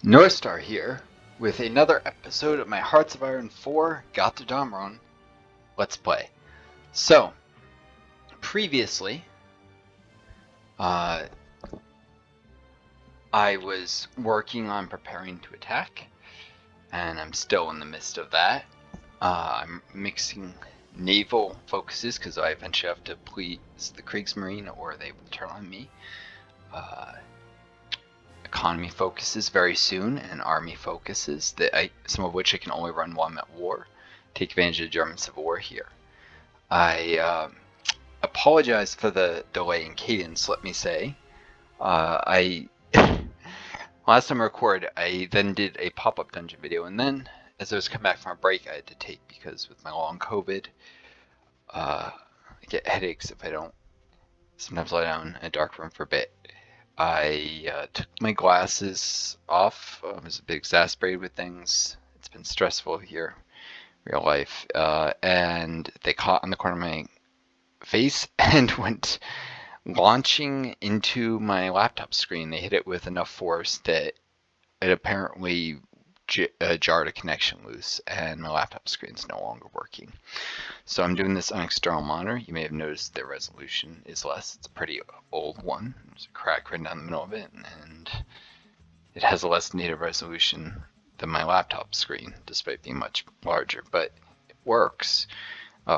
Northstar here, with another episode of my Hearts of Iron 4 Gotterdammerung Let's Play. So, previously, I was working on preparing to attack, and I'm still in the midst of that. I'm mixing naval focuses, because I eventually have to please the Kriegsmarine, or they will turn on me. Economy focuses very soon, and army focuses, some of which I can only run while I'm at war. Take advantage of the German Civil War here. I apologize for the delay in cadence, let me say. Last time I recorded, I then did a pop-up dungeon video, and then as I was coming back from a break, I had to take, because with my long COVID, I get headaches if I don't sometimes lie down in a dark room for a bit. I took my glasses off. I was a bit exasperated with things. It's been stressful here, real life. And they caught on the corner of my face and went launching into my laptop screen. They hit it with enough force that it apparently jarred a connection loose, and my laptop screen's no longer working. So I'm doing this on external monitor. You may have noticed the resolution is less. It's a pretty old one. There's a crack right down the middle of it, and it has a less native resolution than my laptop screen, despite being much larger. But it works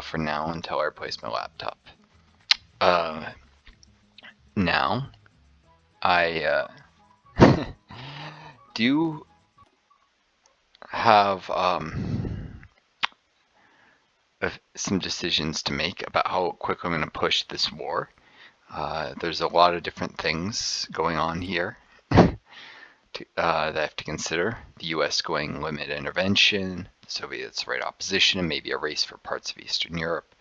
for now until I replace my laptop. Now, I do have some decisions to make about how quickly I'm going to push this war. There's a lot of different things going on here that I have to consider. The US going limited intervention, the Soviets right opposition, and maybe a race for parts of Eastern Europe.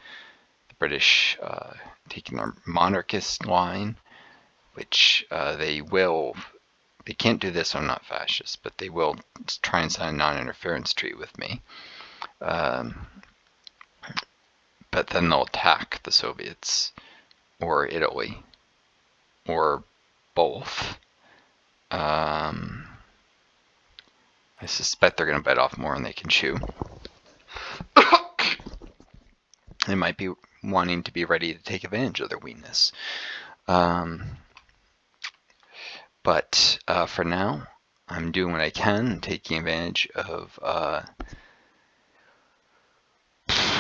The British taking their monarchist line, which they can't do this, I'm not fascist, but they will try and sign a non-interference treaty with me. But then they'll attack the Soviets, or Italy, or both. I suspect they're going to bite off more than they can chew. They might be wanting to be ready to take advantage of their weakness. But for now, I'm doing what I can, taking advantage of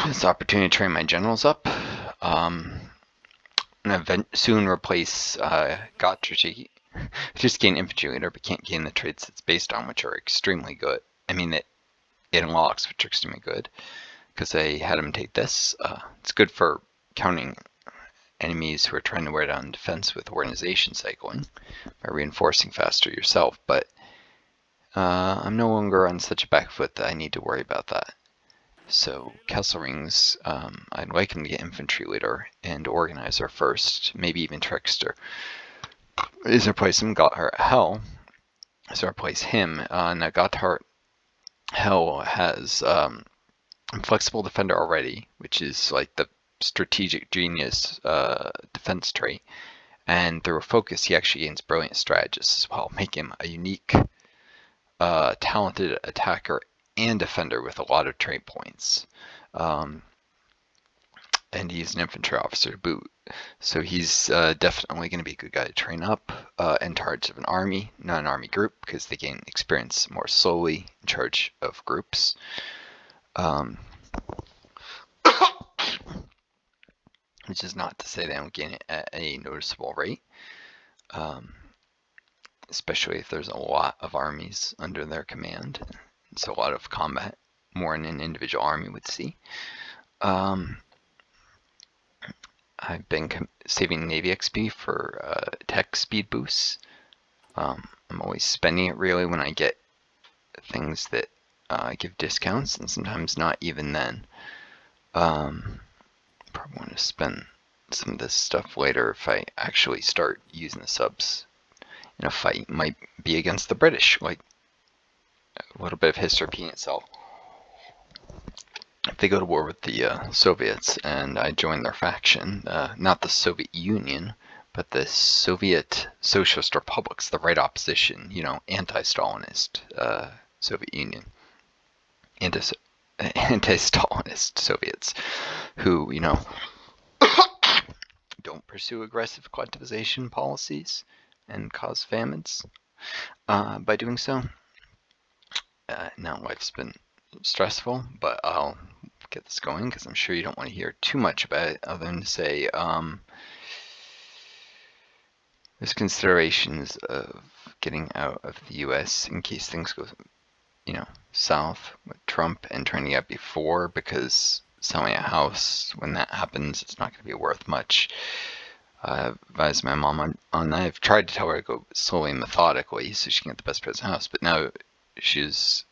this opportunity to train my generals up. I'm going to soon replace Gotterdammerung. Just gain infantry leader, but can't gain the traits it's based on, which are extremely good. I mean, it unlocks, which are extremely good, because I had him take this. It's good for counting enemies who are trying to wear down defense with organization cycling by reinforcing faster yourself, but I'm no longer on such a back foot that I need to worry about that. So Kesselring's, I'd like him to get infantry leader and organizer first, maybe even trickster. Is replace him. Gotthard Hell. So replace him. Now Gotthard Hell has flexible defender already, which is like the strategic genius defense trait. And through a focus, he actually gains brilliant strategist as well, make him a unique, talented attacker and defender with a lot of trait points. And he's an infantry officer to boot. So he's definitely going to be a good guy to train up in charge of an army, not an army group, because they gain experience more slowly in charge of groups. Which is not to say they don't gain it at a noticeable rate, especially if there's a lot of armies under their command. It's a lot of combat, more than an individual army would see. I've been saving Navy XP for tech speed boosts. I'm always spending it really when I get things that give discounts, and sometimes not even then. Probably want to spend some of this stuff later if I actually start using the subs in a fight. It might be against the British, like a little bit of history repeating itself. If they go to war with the Soviets and I join their faction, not the Soviet Union, But the Soviet Socialist Republics, the right opposition, anti-Stalinist Soviet Union, anti-Stalinist Soviets, who, don't pursue aggressive collectivization policies and cause famines by doing so. Now life's been stressful, but I'll get this going because I'm sure you don't want to hear too much about it other than to say there's considerations of getting out of the US in case things go south with Trump and trying to get before, because selling a house when that happens, it's not going to be worth much. I've advised my mom on that. I've tried to tell her to go slowly and methodically so she can get the best price house, but now she's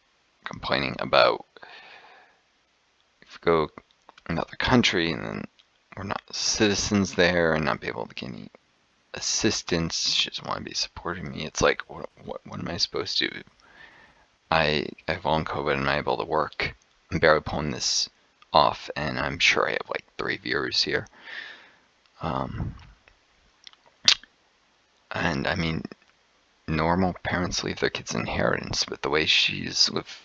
complaining about if we go another country and then we're not citizens there and not be able to get any assistance. She doesn't want to be supporting me. It's like, what am I supposed to do? I have long COVID and I'm not able to work. I'm barely pulling this off, and I'm sure I have like 3 viewers here. And I mean, normal parents leave their kids inheritance, but the way she's lived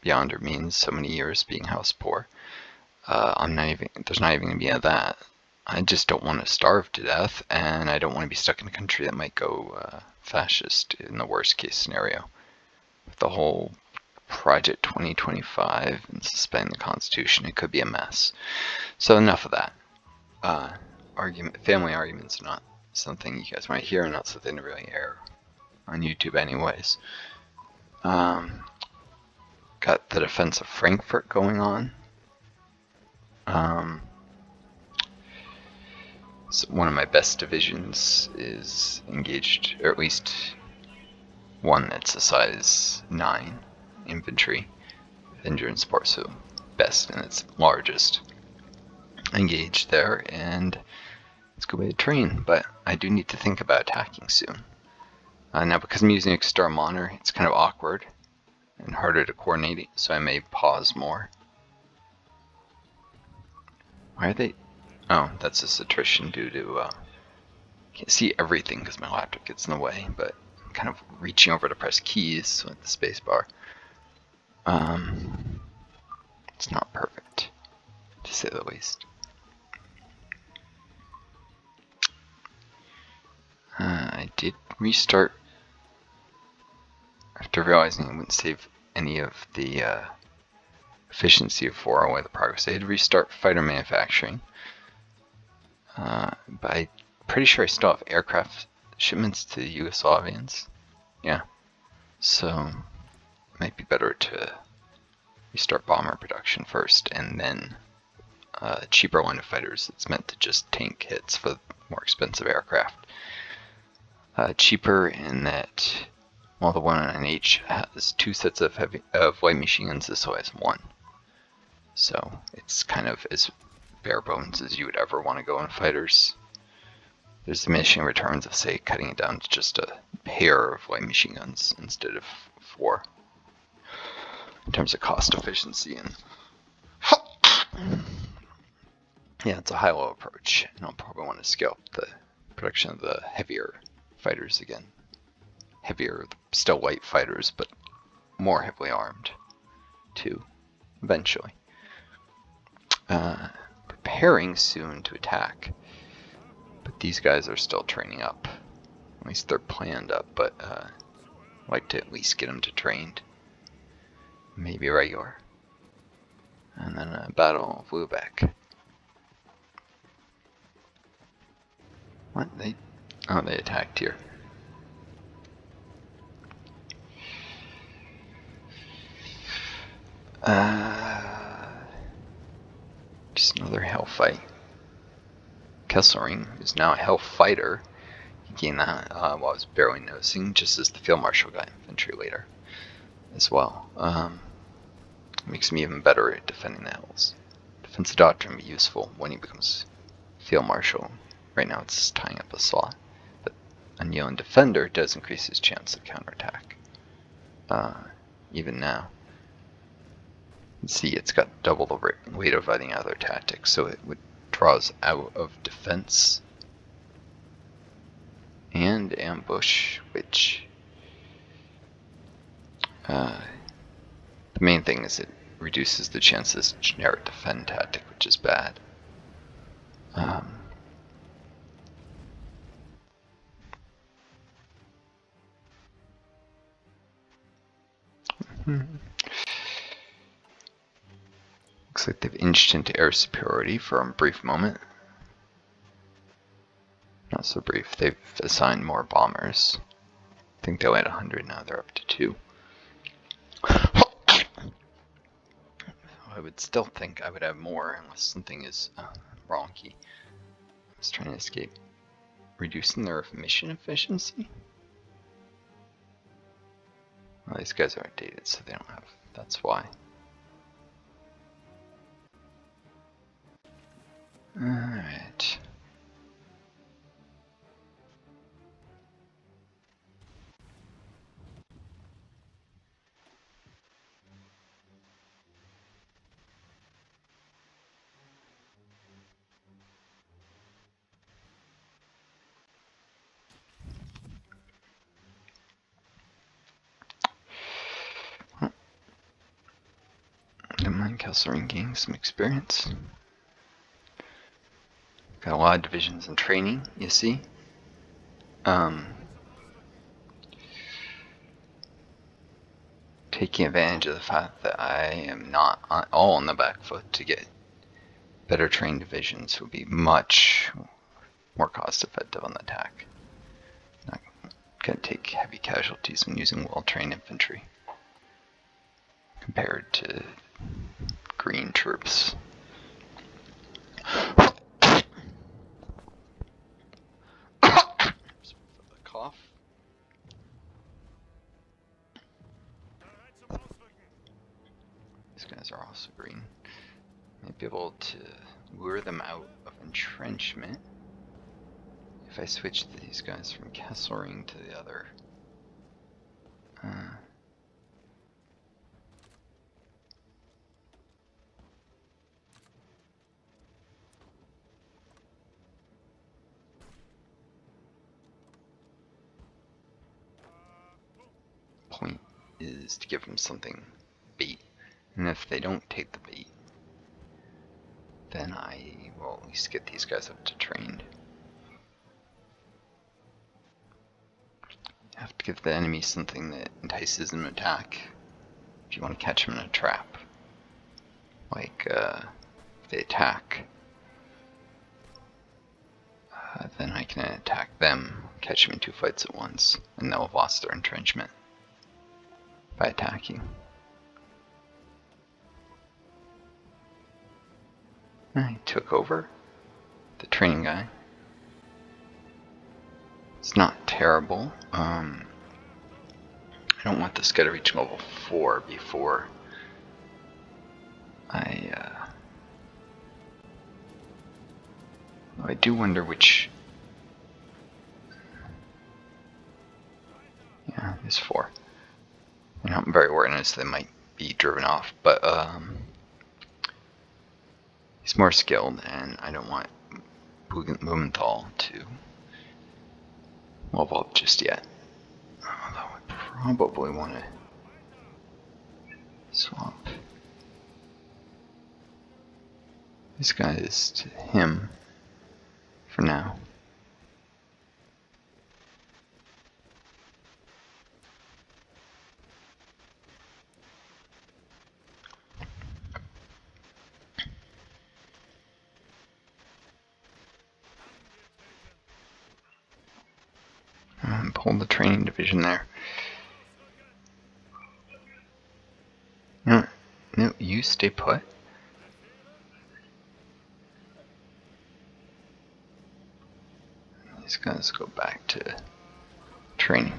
beyond her means so many years being house poor, there's not even going to be that. I just don't want to starve to death, and I don't want to be stuck in a country that might go fascist in the worst case scenario. With the whole Project 2025 and suspending the Constitution, it could be a mess. So enough of that. Family arguments are not something you guys might hear, and not something to really air on YouTube anyways. Got the defense of Frankfurt going on. So one of my best divisions is engaged, or at least one that's a size 9 infantry endurance support, so best and its largest engaged there, and it's a good way to train, but I do need to think about attacking soon. Now because I'm using external monitor, it's kind of awkward and harder to coordinate, so I may pause more. Why are they? Oh, that's just attrition due to can't see everything because my laptop gets in the way, but I'm kind of reaching over to press keys with the space bar. It's not perfect, to say the least. I did restart after realizing it wouldn't save any of the efficiency of 4 away the progress. I did restart fighter manufacturing, but I'm pretty sure I still have aircraft shipments to the Yugoslavians. Yeah, so it might be better to restart bomber production first, and then a cheaper line of fighters that's meant to just tank hits for more expensive aircraft. Cheaper in that, while the 109H has 2 sets of light machine guns, this one has 1. So it's kind of as bare bones as you would ever want to go in fighters. There's diminishing returns of, say, cutting it down to just a pair of light machine guns instead of 4. In terms of cost efficiency, and yeah, it's a high-low approach, and I'll probably want to scale up the production of the heavier fighters again. Heavier, still light fighters, but more heavily armed too, eventually. Preparing soon to attack, but these guys are still training up. At least they're planned up, but I'd like to at least get them to trained. Maybe regular. And then a battle of Lubeck. What? They attacked here. Just another hell fight. Kesselring is now a hell fighter. He gained that while I was barely noticing, just as the field marshal got infantry later as well. Makes me even better at defending the hills. Defensive doctrine be useful when he becomes field marshal. Right now it's tying up a slot, but unyielding defender does increase his chance of counterattack. Even now. See, it's got double the weight of any other tactics, so it draws out of defense and ambush, which the main thing is it reduces the chances of generic defend tactic, which is bad. Looks like they've inched into air superiority for a brief moment. Not so brief. They've assigned more bombers. I think they were at 100, now they're up to 2. I would still think I would have more unless something is wonky. I was trying to escape. Reducing their mission efficiency? Well, these guys are outdated, so they don't have. That's why. Alright. Don't mind Kessler gaining some experience. Got a lot of divisions in training, you see. Taking advantage of the fact that I am not all on the back foot to get better trained divisions would be much more cost effective on the attack. Not gonna take heavy casualties when using well-trained infantry compared to green troops. Cough. These guys are also green. Might be able to lure them out of entrenchment if I switch these guys from Kesselring to the other. Point is to give them something bait, and if they don't take the bait, then I will at least get these guys up to trained. You have to give the enemy something that entices them to attack if you want to catch them in a trap. Like, if they attack, then I can attack them, catch them in 2 fights at once, and they'll have lost their entrenchment by attacking. I took over the training guy. It's not terrible. I don't want this guy to reach level 4 before I do wonder which. Yeah, it's 4. You know, I'm very worried they might be driven off, but he's more skilled, and I don't want Blumenthal to level up just yet. Although I probably want to swap these guys to him for now. Pull the training division there. No, you stay put. These guys go back to training.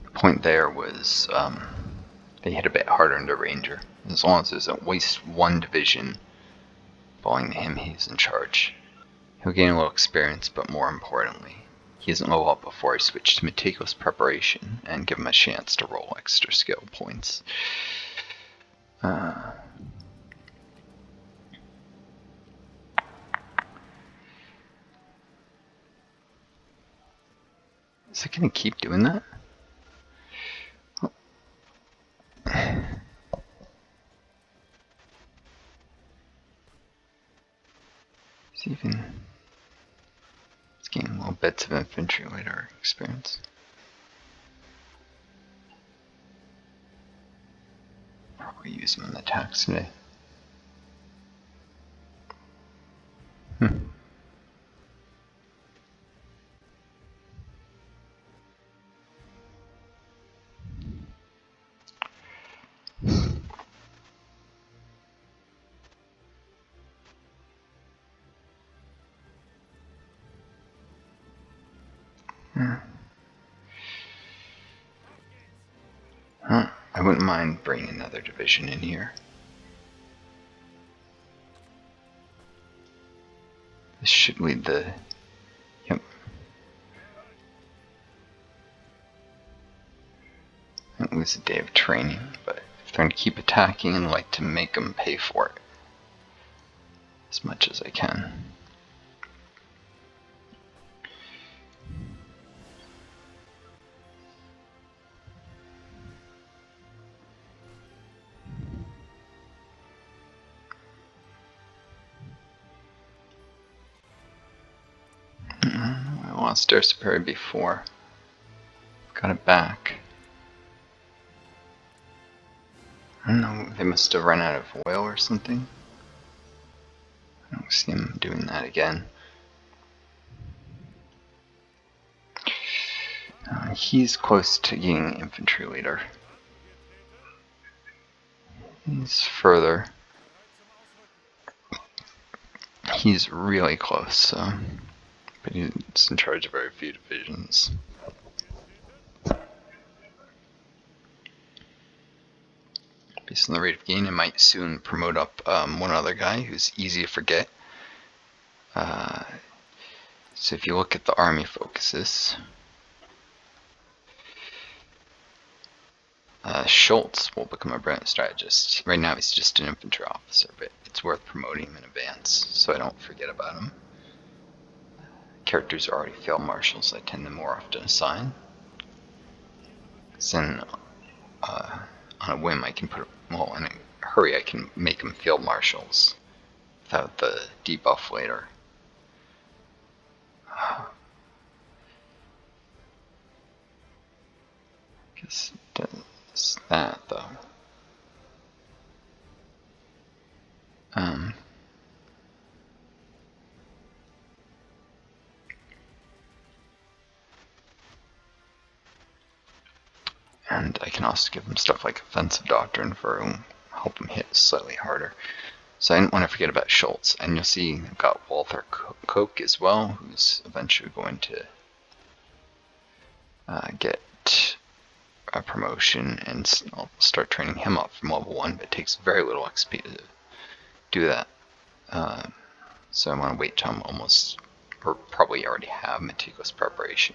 The point there was they hit a bit harder into Ranger. As long as there's at least 1 division belonging to him, he's in charge. He'll gain a little experience, but more importantly, he doesn't level up before I switch to meticulous preparation and give him a chance to roll extra skill points. Is it gonna keep doing that? Oh. It's even... It's getting little bits of infantry later experience. Probably use them in the attacks today. I wouldn't mind bringing another division in here. This should lead the... Yep. I don't lose a day of training, but if they're going to keep attacking, I'd like to make them pay for it as much as I can. I lost air superior before. Got it back. I don't know, they must have run out of oil or something. I don't see him doing that again. He's close to getting infantry leader. He's further. He's really close, so. But he's in charge of very few divisions. Based on the rate of gain, I might soon promote up one other guy who's easy to forget. So if you look at the army focuses, Schultz will become a brilliant strategist. Right now he's just an infantry officer, but it's worth promoting him in advance so I don't forget about him. Characters are already field marshals, I tend to more often assign. Then on a whim I can put, well, in a hurry I can make them field marshals without the debuff later. Guess it does that though. And I can also give them stuff like offensive doctrine for help them hit slightly harder. So I didn't want to forget about Schultz. And you'll see I've got Walther Koch as well, who's eventually going to get a promotion, and I'll start training him up from level 1, but it takes very little XP to do that. So I want to wait till I'm almost, or probably already have meticulous preparation.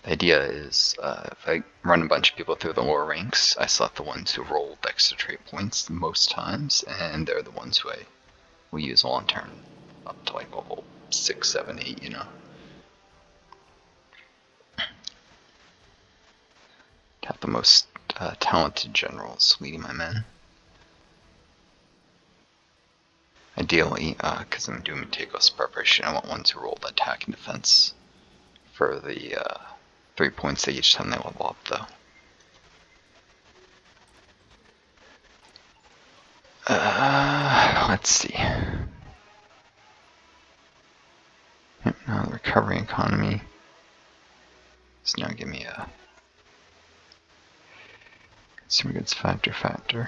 The idea is if I run a bunch of people through the lower ranks, I select the ones who roll extra trait points most times, and they're the ones who I will use all in turn up to like level 6, 7, 8, you know. Have the most talented generals leading my men. Ideally, because I'm doing meticulous preparation, I want ones who roll the attack and defense for the 3 points they each time they level up, though. Let's see. Yep, now the recovery economy. So now give me a consumer goods factor.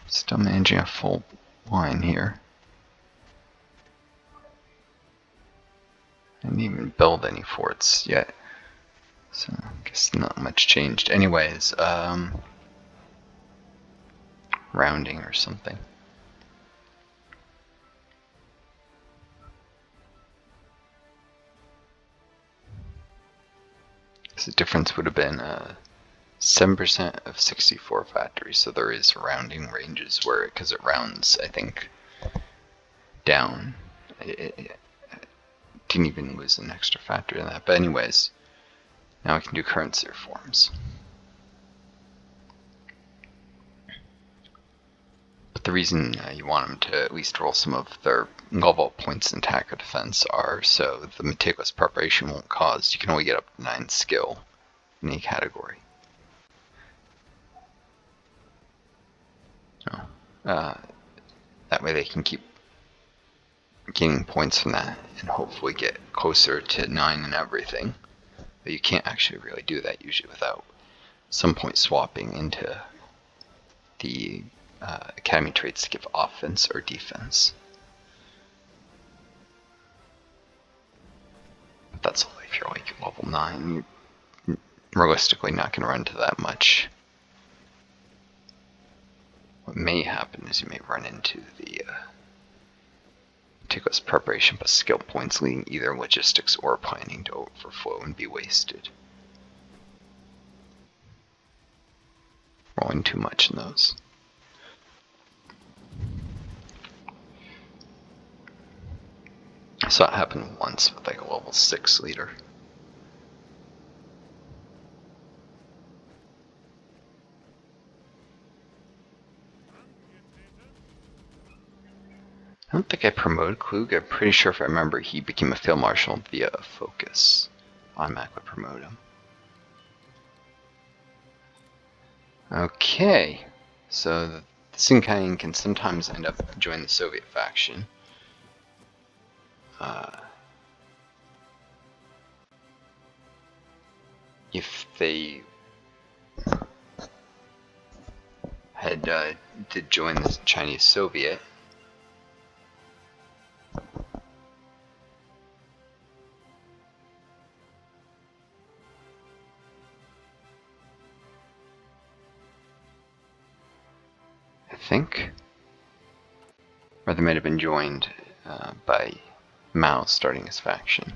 Still managing a full line here. I didn't even build any forts yet, so I guess not much changed. Anyways, rounding or something. So the difference would have been 7% of 64 factories, so there is rounding ranges where, because it rounds, I think, down it didn't even lose an extra factor in that. But anyways, now we can do currency reforms. But the reason you want them to at least roll some of their level points in attack or defense are so the meticulous preparation won't cause. You can only get up to 9 skill in a category. So, that way they can keep getting points from that and hopefully get closer to 9 and everything. But you can't actually really do that usually without some point swapping into the academy traits to give offense or defense. But that's only if you're like level 9. You're realistically not going to run into that much. What may happen is you may run into the meticulous preparation plus skill points leading either logistics or planning to overflow and be wasted. Rolling too much in those. So that happened once with like a level 6 leader. I don't think I promoted Klug. I'm pretty sure if I remember he became a field marshal via a focus. Automatically promote him. Okay, so the Sinkain can sometimes end up joining the Soviet faction. If they had did join the Chinese Soviet, I think, or they might have been joined by Mao starting his faction.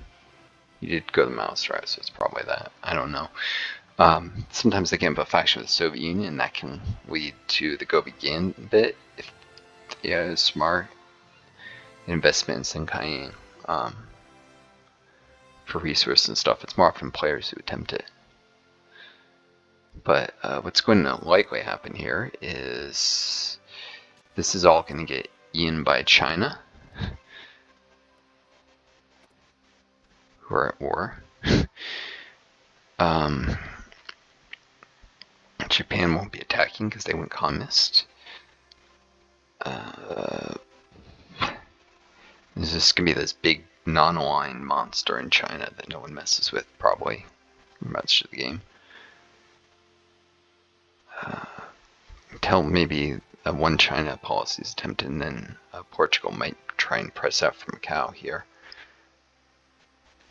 He did go the Maoist route, so it's probably that. I don't know. Sometimes they can have a faction with the Soviet Union, and that can lead to the Gobi Gambit if they have smart investment in Sinkain for resources and stuff. It's more often players who attempt it. But what's going to likely happen here is this is all going to get eaten by China, who are at war. Japan won't be attacking because they went communist. There's just going to be this big non-aligned monster in China that no one messes with, probably, for much of the game. Until maybe a one China policy is attempted, and then Portugal might try and press out from Macau here.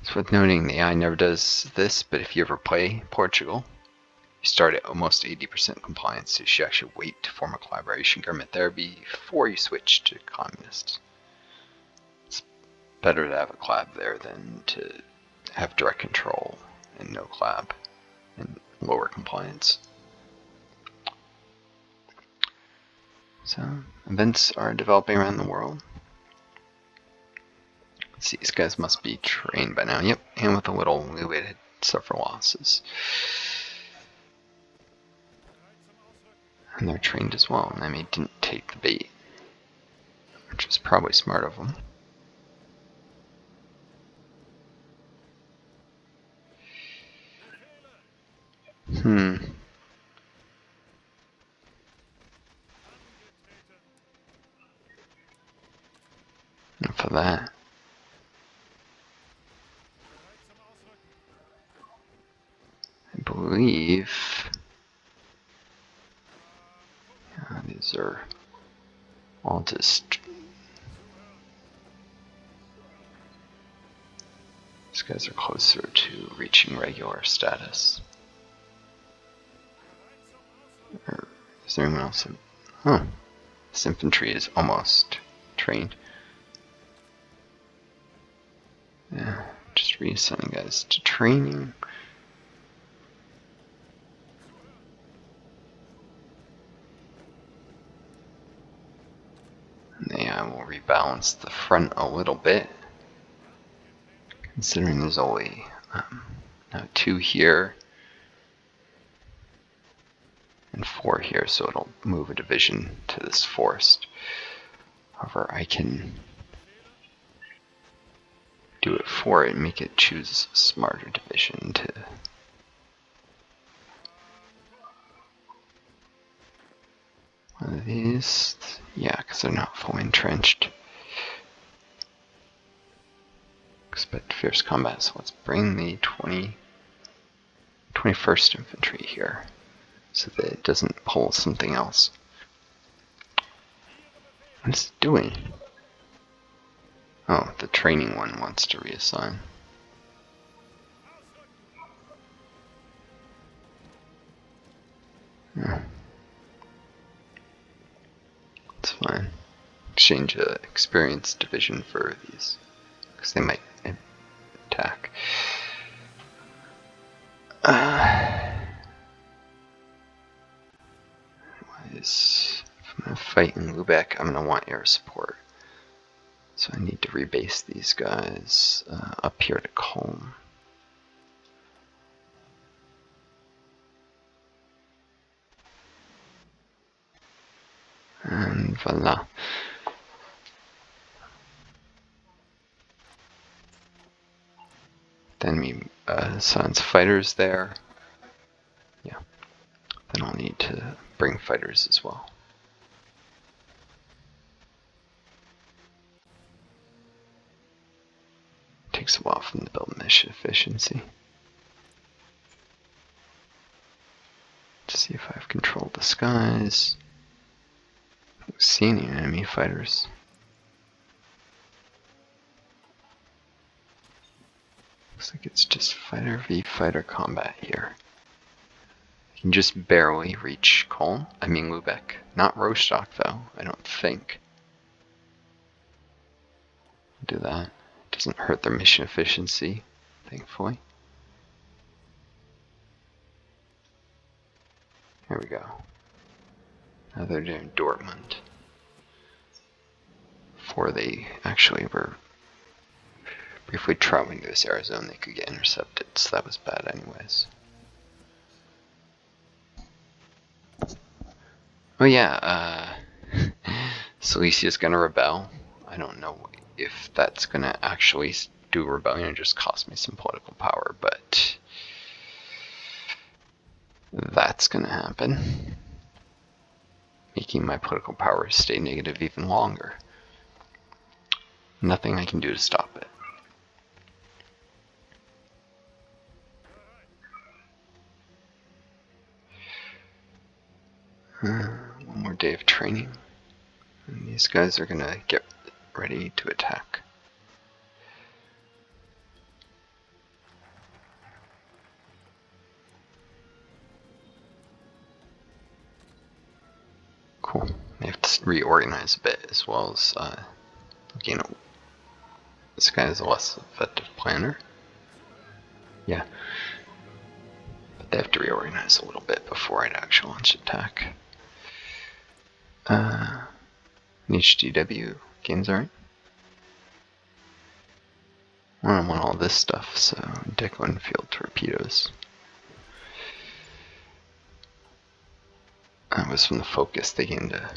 It's worth noting the AI never does this, but if you ever play Portugal, you start at almost 80% compliance, so you should actually wait to form a collaboration government there before you switch to communist. It's better to have a collab there than to have direct control and no collab and lower compliance. So, events are developing around the world. Let's see, these guys must be trained by now. Yep, and with a little leeway to suffer losses. And they're trained as well, and they didn't take the bait, which was probably smart of them. Enough of that. I believe these are all just. These guys are closer to reaching regular status. Or is there anyone else? Huh. This infantry is almost trained. Yeah, just reassigning guys to training. And the AI will rebalance the front a little bit, considering there's only now 2 here and 4 here, so it'll move a division to this forest. However, I can do it for it and make it choose a smarter division to one of these. Yeah, because they're not fully entrenched. Expect fierce combat, so let's bring the 21st Infantry here so that it doesn't pull something else. What is it doing? Oh, the training one wants to reassign. Yeah. It's fine. Exchange a experienced division for these, because they might attack. If I'm going to fight in Lubeck, I'm going to want air support. So I need to rebase these guys up here to Culm. And voila. Then we assign fighters there. Yeah. Then I'll need to bring fighters as well. Takes a while from the build mission efficiency. To see if I've controlled the skies. I don't see any enemy fighters. Looks like it's just fighter v fighter combat here. I can just barely reach Culm. I mean Lubeck. Not Rostock though, I don't think. Do that. Doesn't hurt their mission efficiency, thankfully. Here we go. Now they're doing Dortmund. Before they actually were briefly traveling to this air zone, they could get intercepted, so that was bad anyways. Oh yeah, Silesia's gonna rebel. I don't know if that's gonna actually do a rebellion or just cost me some political power, but that's gonna happen. Making my political power stay negative even longer. Nothing I can do to stop it. One more day of training. And these guys are gonna get ready to attack. Cool. They have to reorganize a bit as well as looking at this guy is a less effective planner. Yeah. But they have to reorganize a little bit before I'd actually launch attack. An HDW gains alright. I don't want all this stuff, so deco and field torpedoes. That was from the focus they gained a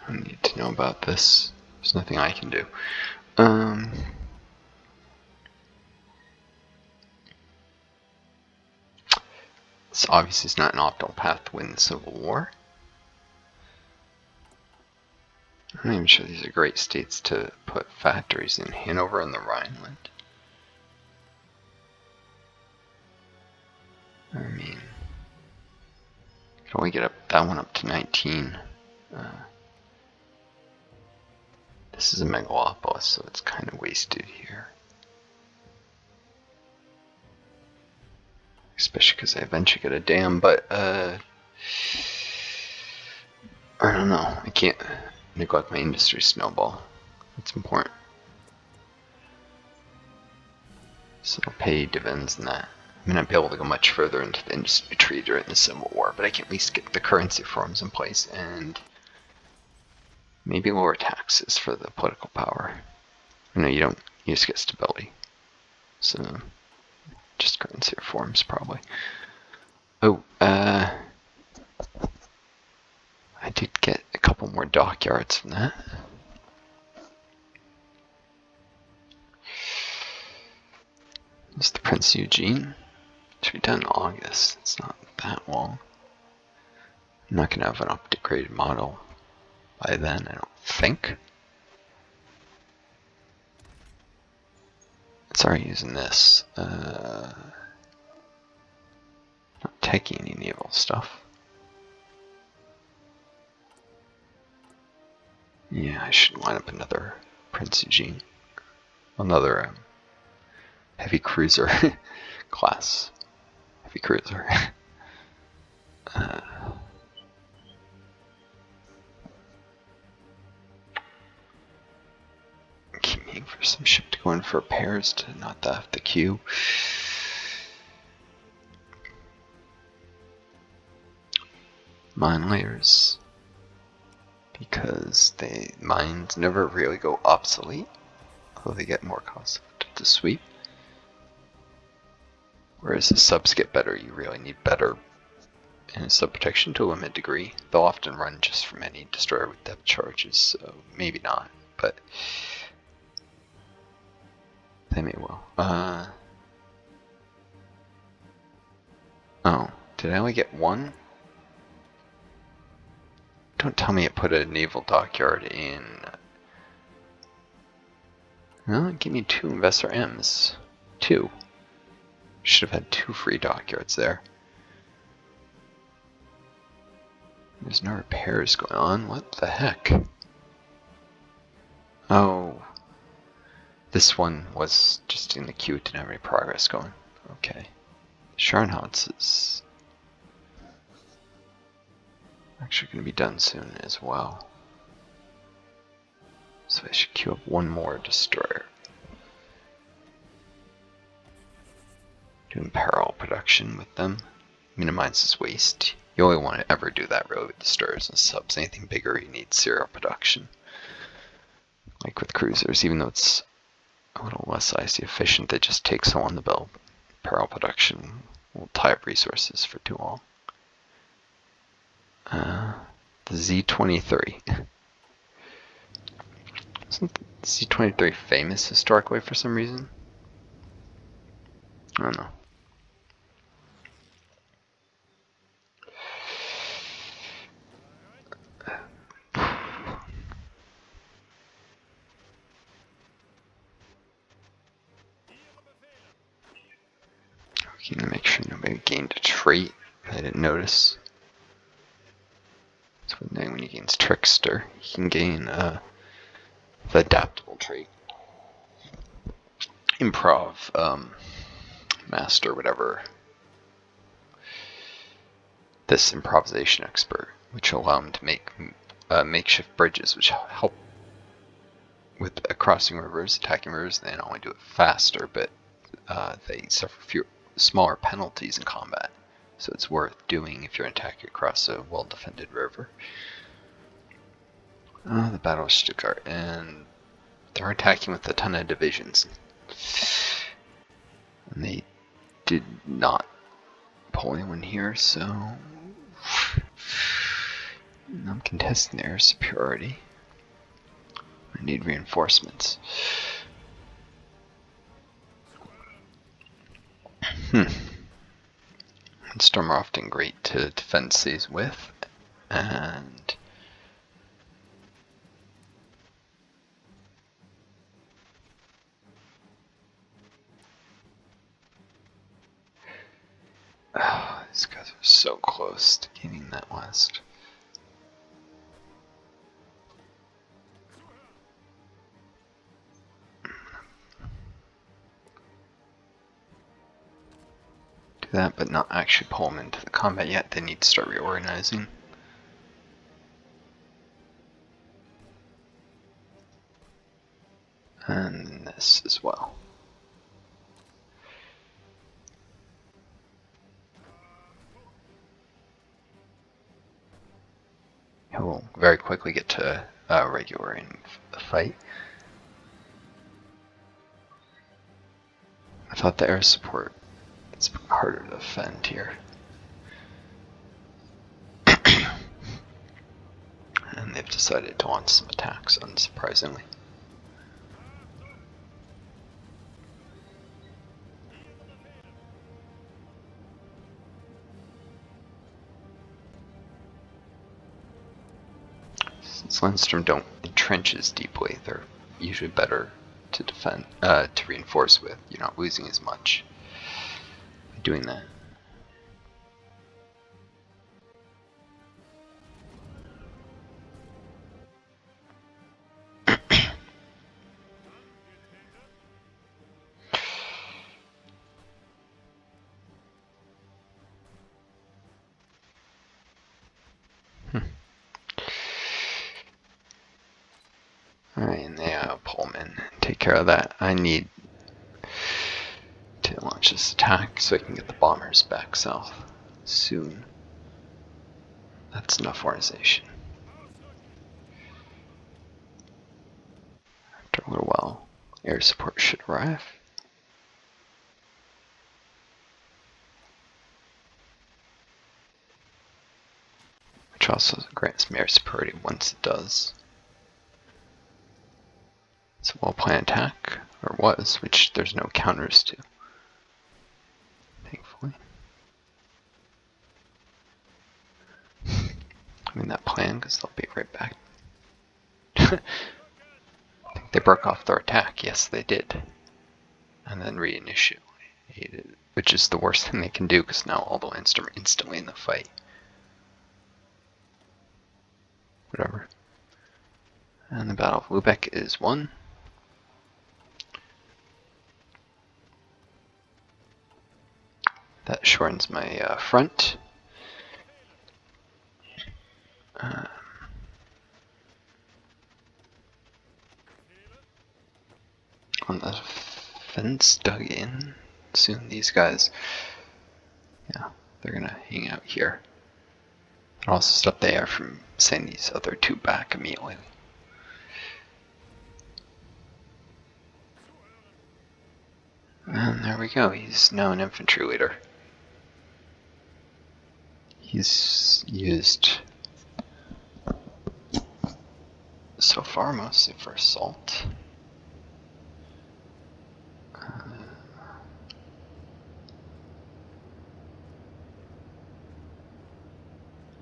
I need to know about this. There's nothing I can do. This obviously is not an optimal path to win the Civil War. I'm not even sure these are great states to put factories in. Hanover and the Rhineland. I mean, can only get up that one up to 19. This is a megalopolis, so it's kind of wasted here. Especially because I eventually get a dam, but I don't know. I can't neglect my industry snowball. It's important. So I'll pay dividends in that. may not be able to go much further into the industry tree during the Civil War, but I can at least get the currency reforms in place and maybe lower taxes for the political power. No, you don't. You just get stability. So, just currency reforms, probably. Oh, I did get a couple more dockyards from that. This is the Prince Eugene. It should be done in August. It's not that long. I'm not going to have an upgraded model by then, I don't think. It's already using this. Not taking any naval stuff. Yeah, I should line up another Prince Eugene. Another heavy cruiser class. Heavy cruiser. Keep waiting for some ship to go in for repairs to not have the queue. Mine layers. Because mines never really go obsolete, although they get more cost effective to sweep. Whereas the subs get better, you really need better sub protection to a limited degree. They'll often run just from any destroyer with depth charges, so maybe not, but they may well. Oh, did I only get one? Don't tell me it put a naval dockyard in. No, give me 2 Investor M's. 2. Should have had 2 free dockyards there. There's no repairs going on. What the heck? Oh. This one was just in the queue. It didn't have any progress going. Okay. Scharnhorst is actually going to be done soon as well. So I should queue up one more destroyer. Doing parallel production with them minimizes waste. You only want to ever do that really with destroyers and subs. Anything bigger, you need serial production. Like with cruisers, even though it's a little less IC efficient, they just take so long to build. Parallel production will tie up resources for too long. The Z-23. Isn't the Z-23 famous historically for some reason? I don't know. Okay, to make sure nobody gained a trait I didn't notice. That's one thing when you gain Trickster, you can gain the adaptable trait. Improv, master, whatever. This improvisation expert, which will allow him to make makeshift bridges, which help with crossing rivers, attacking rivers. They not only do it faster, but they suffer fewer, smaller penalties in combat. So it's worth doing if you're attacking across a well-defended river. The Battle of Stuttgart, and they're attacking with a ton of divisions. And they did not pull anyone here, so I'm contesting their superiority. I need reinforcements. Storm are often great to defend cities with, and these guys are so close to gaining that west. Do that, but not actually pull them into the combat yet. They need to start reorganizing. And this as well. will very quickly get to regulating the fight. I thought the air support is harder to defend here. And they've decided to launch some attacks, unsurprisingly. Since Landstorm don't entrench as deeply, they're usually better to defend, to reinforce with. You're not losing as much by doing that. Alright, and they Pullman, take care of that. I need to launch this attack so I can get the bombers back south soon. That's enough organization. After a little while, air support should arrive. Which also grants me air superiority once it does. It's a well-planned attack, or was, which there's no counters to, thankfully. I mean that plan, because they'll be right back. I think they broke off their attack. Yes, they did. And then reinitiated, which is the worst thing they can do, because now all the lands are instantly in the fight. Whatever. And the Battle of Lubeck is won. That shortens my front. On the fence dug in. Soon these guys, yeah, they're gonna hang out here. And also stop the air from sending these other two back immediately. And there we go, he's now an infantry leader. He's used so far mostly for assault.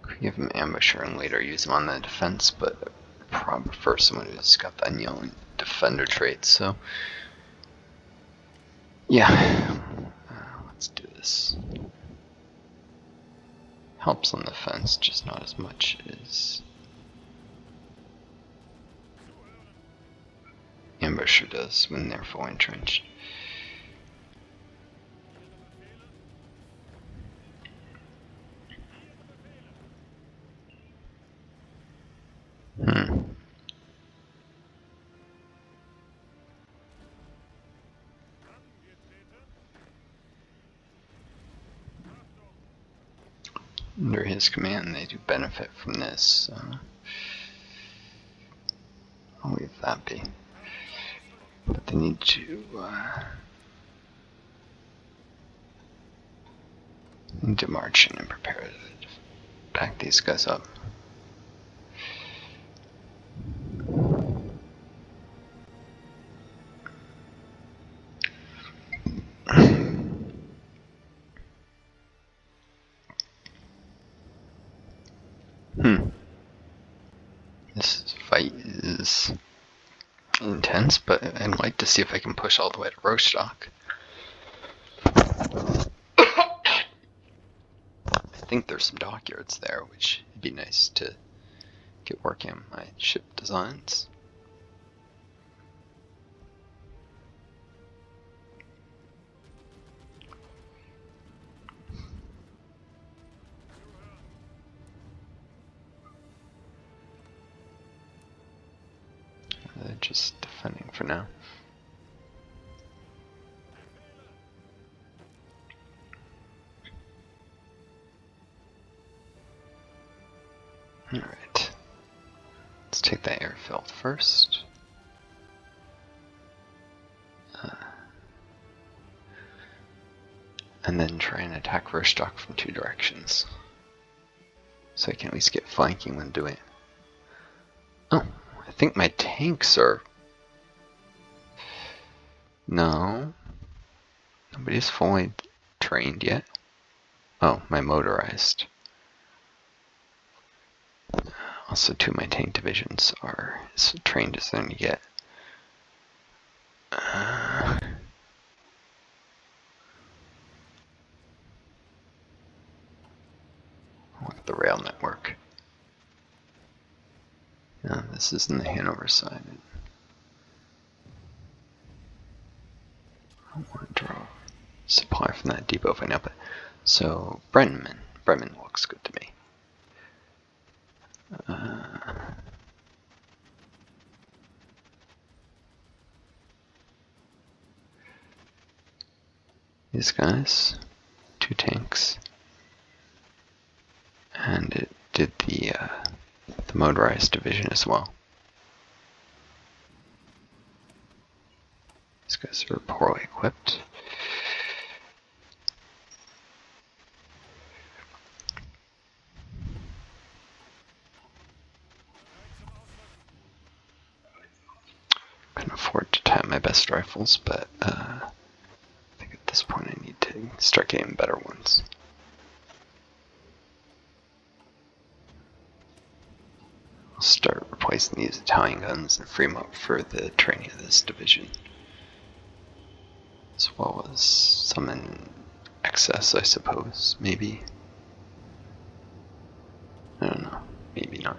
Could give him ambusher and later use him on the defense, but I probably prefer someone who's got that yellow defender trait, so yeah, let's do this. Helps on the fence, just not as much as ambusher does when they're full entrenched. Under his command, they do benefit from this. I'll leave that be. But they need to march in and prepare to back these guys up. This fight is intense, but I'd like to see if I can push all the way to Rostock. I think there's some dockyards there, which would be nice to get working on my ship designs. Just defending for now. Alright. take that airfield first. And then try and attack Rostock from 2 directions. So I can at least get flanking when doing it. Oh, I think my tanks are... No. Nobody's fully trained yet. Oh, my motorized. Also, 2 of my tank divisions are as trained as they're going to get. Look at the rail network. Yeah, this is in the Hanover side. I don't want to draw supply from that depot if I know it. So, Bremen looks good to me. These guys, 2 tanks, and it did the motorized division as well. These guys are poorly equipped. Couldn't afford to tap my best rifles, but I think at this point I need to start getting better ones. I'll start replacing these Italian guns and free them up for the training of this division, as well as some in excess, I suppose. Maybe. I don't know. Maybe not.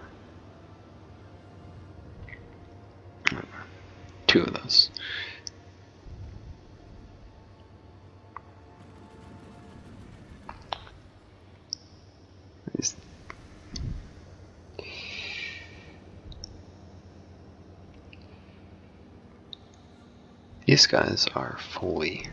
2 of those. These guys are fully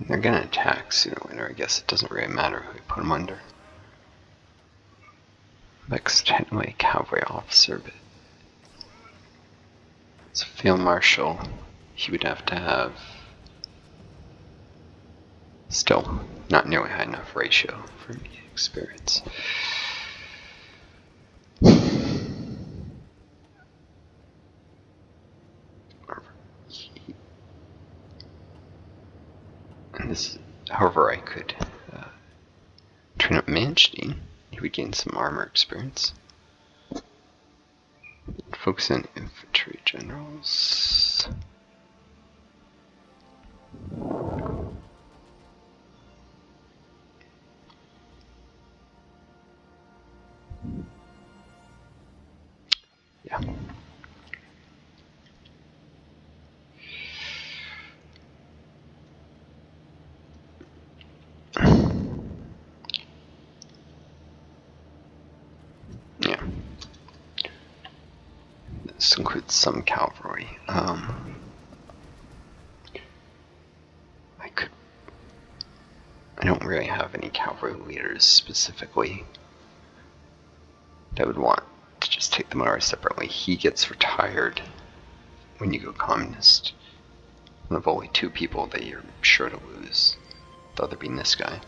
they're gonna attack sooner or later. I guess it doesn't really matter who we put them under. Lubeck's technically a cavalry officer, but as a field marshal, he would have to have still not nearly high enough ratio for me experience. And this, however, I could train up Manstein. He would gain some armor experience. Focus on infantry generals. Yeah. Yeah. This includes some cavalry. I don't really have any cavalry leaders specifically that would want to just take the motor separately. He gets retired when you go communist. One of only 2 people that you're sure to lose, the other being this guy.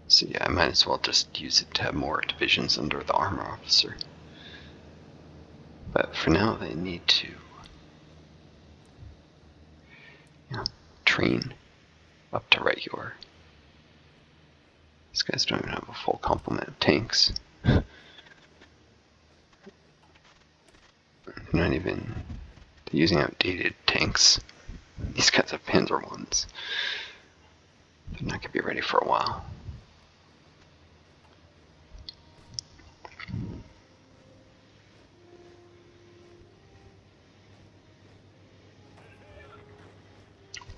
So yeah, I might as well just use it to have more divisions under the armor officer. But for now, they need to train up to regular. These guys don't even have a full complement of tanks. They're not even using outdated tanks. These guys have Panzer ones. They're not gonna be ready for a while.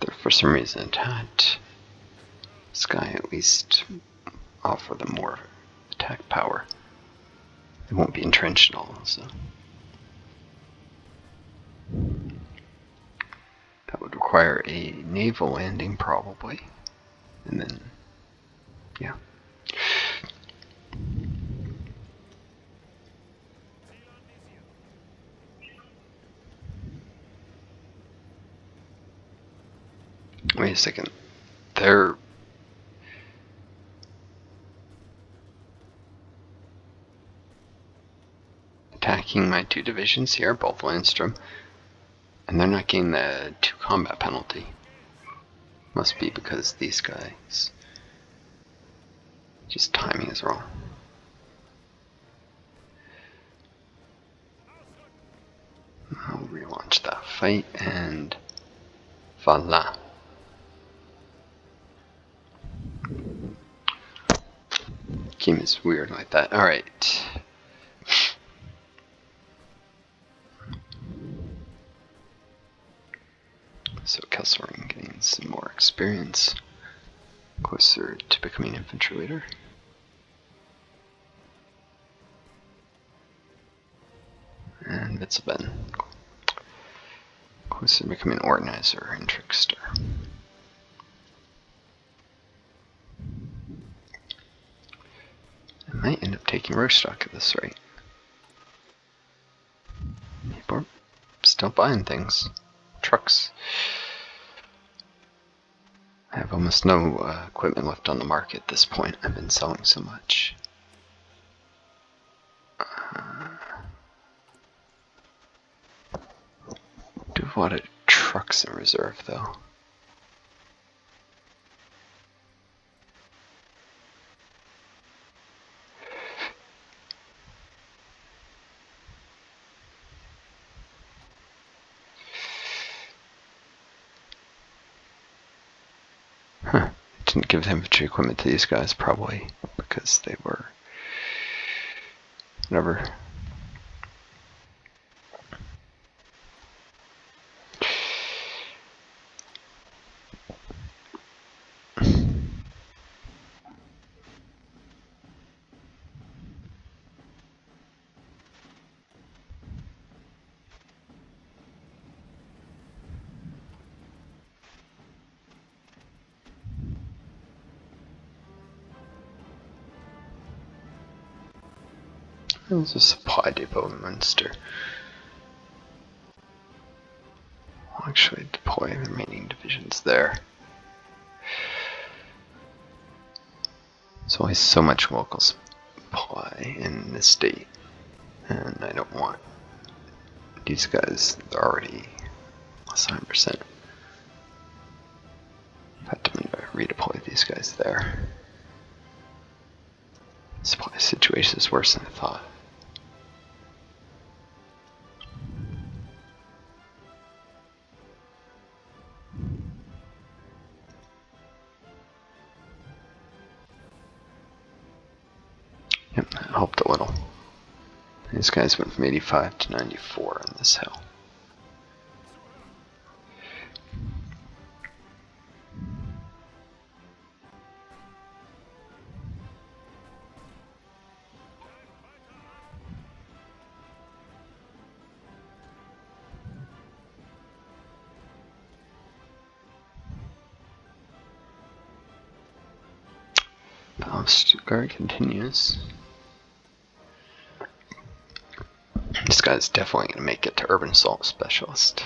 They're for some reason attacked. This guy at least offer them more attack power. They won't be entrenched at all, so that would require a naval landing probably, and then yeah. Wait a second. They're attacking my 2 divisions here, both Landstrom, and they're not getting the 2 combat penalty. Must be because these guys, just timing is wrong. I'll relaunch that fight, and voila. Game is weird like that. Alright. So Kesselring getting some more experience. Closer to becoming infantry leader. And Witzleben. Closer to becoming organizer and trickster. I might end up taking Rostock at this rate. People are still buying things. Trucks. I have almost no equipment left on the market at this point. I've been selling so much. Do have a lot of trucks in reserve though. Huh. Didn't give the infantry equipment to these guys, probably because they were whatever. There's a supply depot in Munster. I'll actually deploy the remaining divisions there. There's always so much local supply in this state, and I don't want these guys. They're already less than 100%. In fact, I'm going to redeploy these guys there. The supply situation is worse than I thought. Yep, that helped a little. These guys went from 85 to 94 on this hill. Battle of Stuttgart continues. This guy's definitely going to make it to Urban Assault Specialist.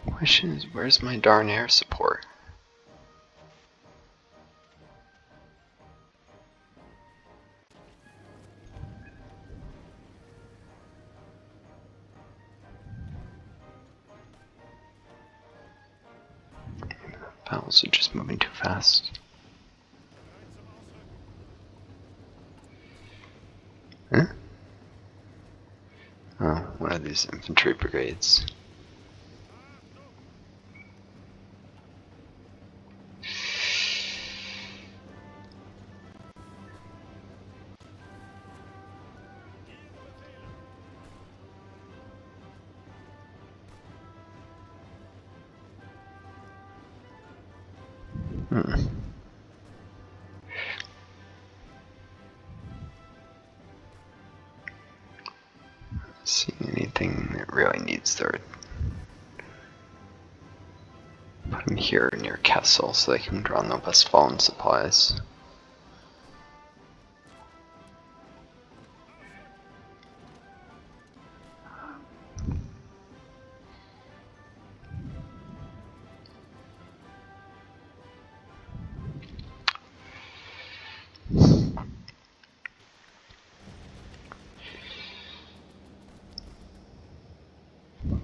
Question is, where's my darn air support? Battles are just moving too fast. Huh? Oh, one of these infantry brigades. See anything that really needs their. Put them here near Castle so they can draw on the Westfalen supplies.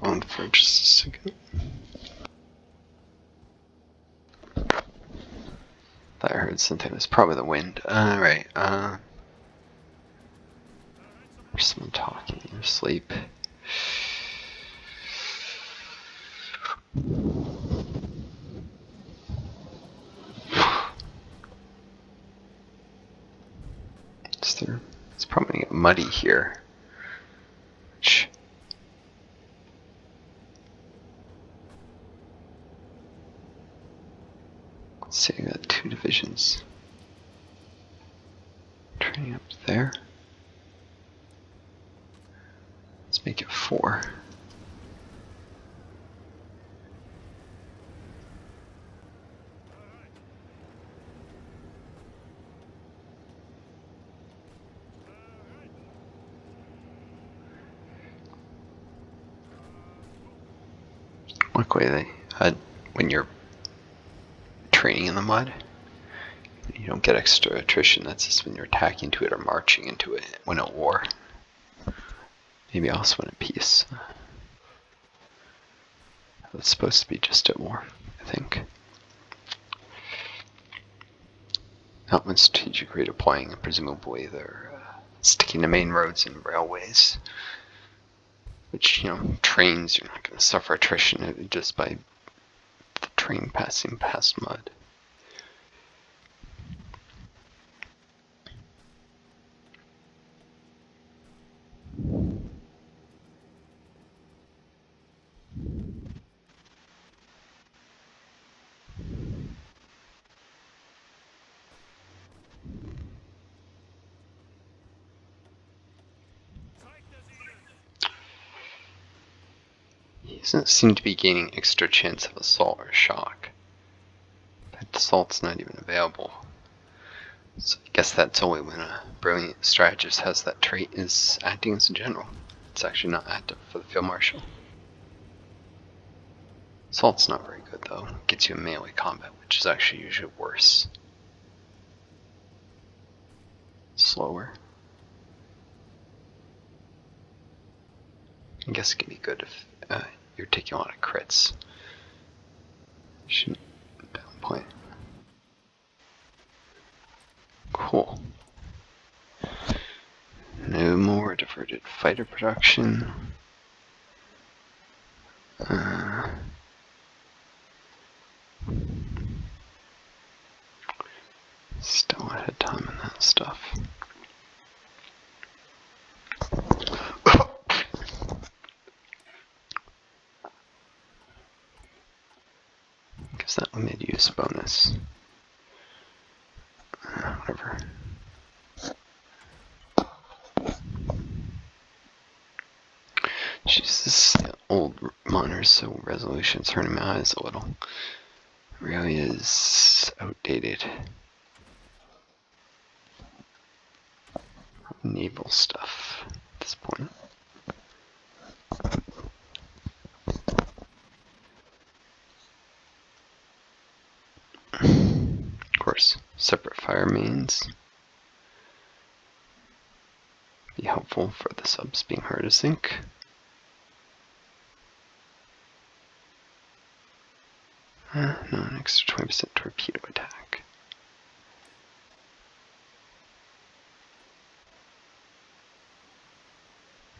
On for just a second. Thought I heard something. It was probably the wind. Right. There's someone talking in their sleep. It's probably gonna get muddy here. Let's see, I got 2 divisions. Training up there. Let's make it 4. Luckily they had, when you're training in the mud, you don't get extra attrition. That's just when you're attacking to it or marching into it when at war. Maybe also when at peace. It's supposed to be just at war, I think. Not when strategic redeploying, and presumably they're sticking to main roads and railways. Which, trains, you're not going to suffer attrition just by the train passing past mud. He doesn't seem to be gaining extra chance of assault or shock. But assault's not even available. So I guess that's only when a brilliant strategist has that trait, is acting as a general. It's actually not active for the field marshal. Assault's not very good though. It gets you in melee combat, which is actually usually worse. Slower. I guess it can be good if you're taking a lot of crits. Shouldn't downplay. Cool. No more diverted fighter production. Still ahead of time on that stuff. Gives that limited use bonus. Whatever. Jesus, the old monitor's so resolution's hurting my eyes a little. It really is outdated. Naval stuff at this point. Of course, separate fire mains. Be helpful for the subs being hard to sink. No, an extra 20% torpedo attack.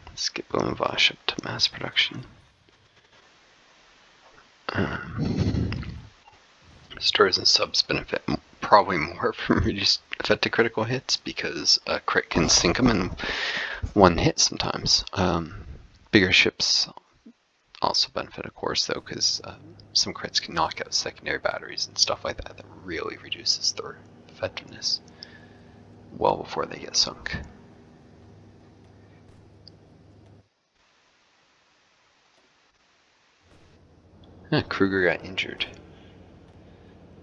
Let's get Blumenwash up to mass production. Stores and subs benefit probably more from reduced effective critical hits because a crit can sink them in one hit sometimes. Bigger ships also benefit, of course, though, because some crits can knock out secondary batteries and stuff like that. That really reduces their effectiveness well before they get sunk. Kruger got injured.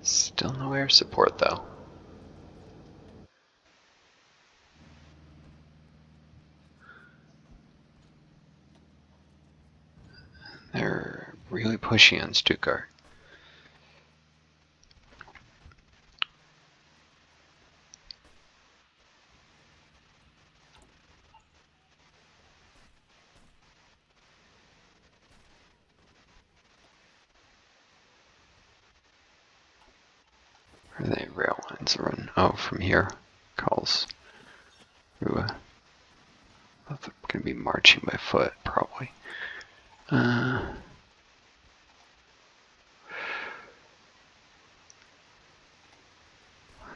Still no air support, though. They're really pushing on Stuttgart. Where are they? Rail lines are running. Oh, from here. Calls. Ooh, I thought they're going to be marching by foot, probably. I'm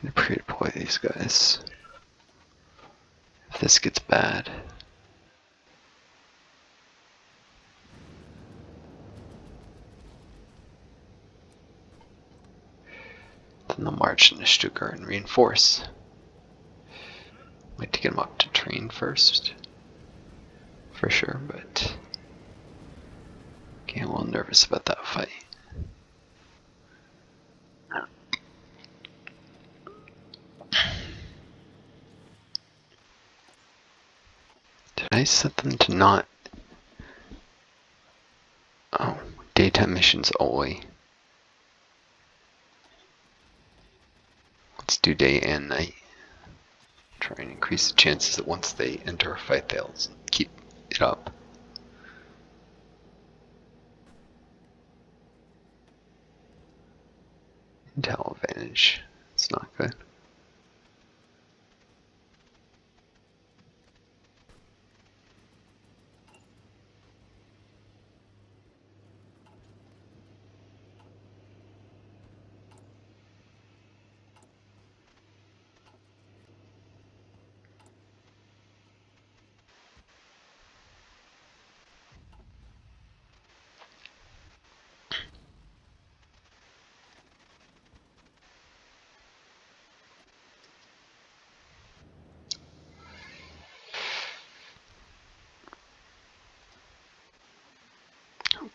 going to pre-deploy these guys. If this gets bad. Then they'll march into Stuttgart and reinforce. Like to get them up to train first. For sure, but getting a little nervous about that fight. Did I set them to not? Oh, daytime missions only. Let's do day and night. Try and increase the chances that once they enter a fight, they'll keep it up. Intel advantage. It's not good.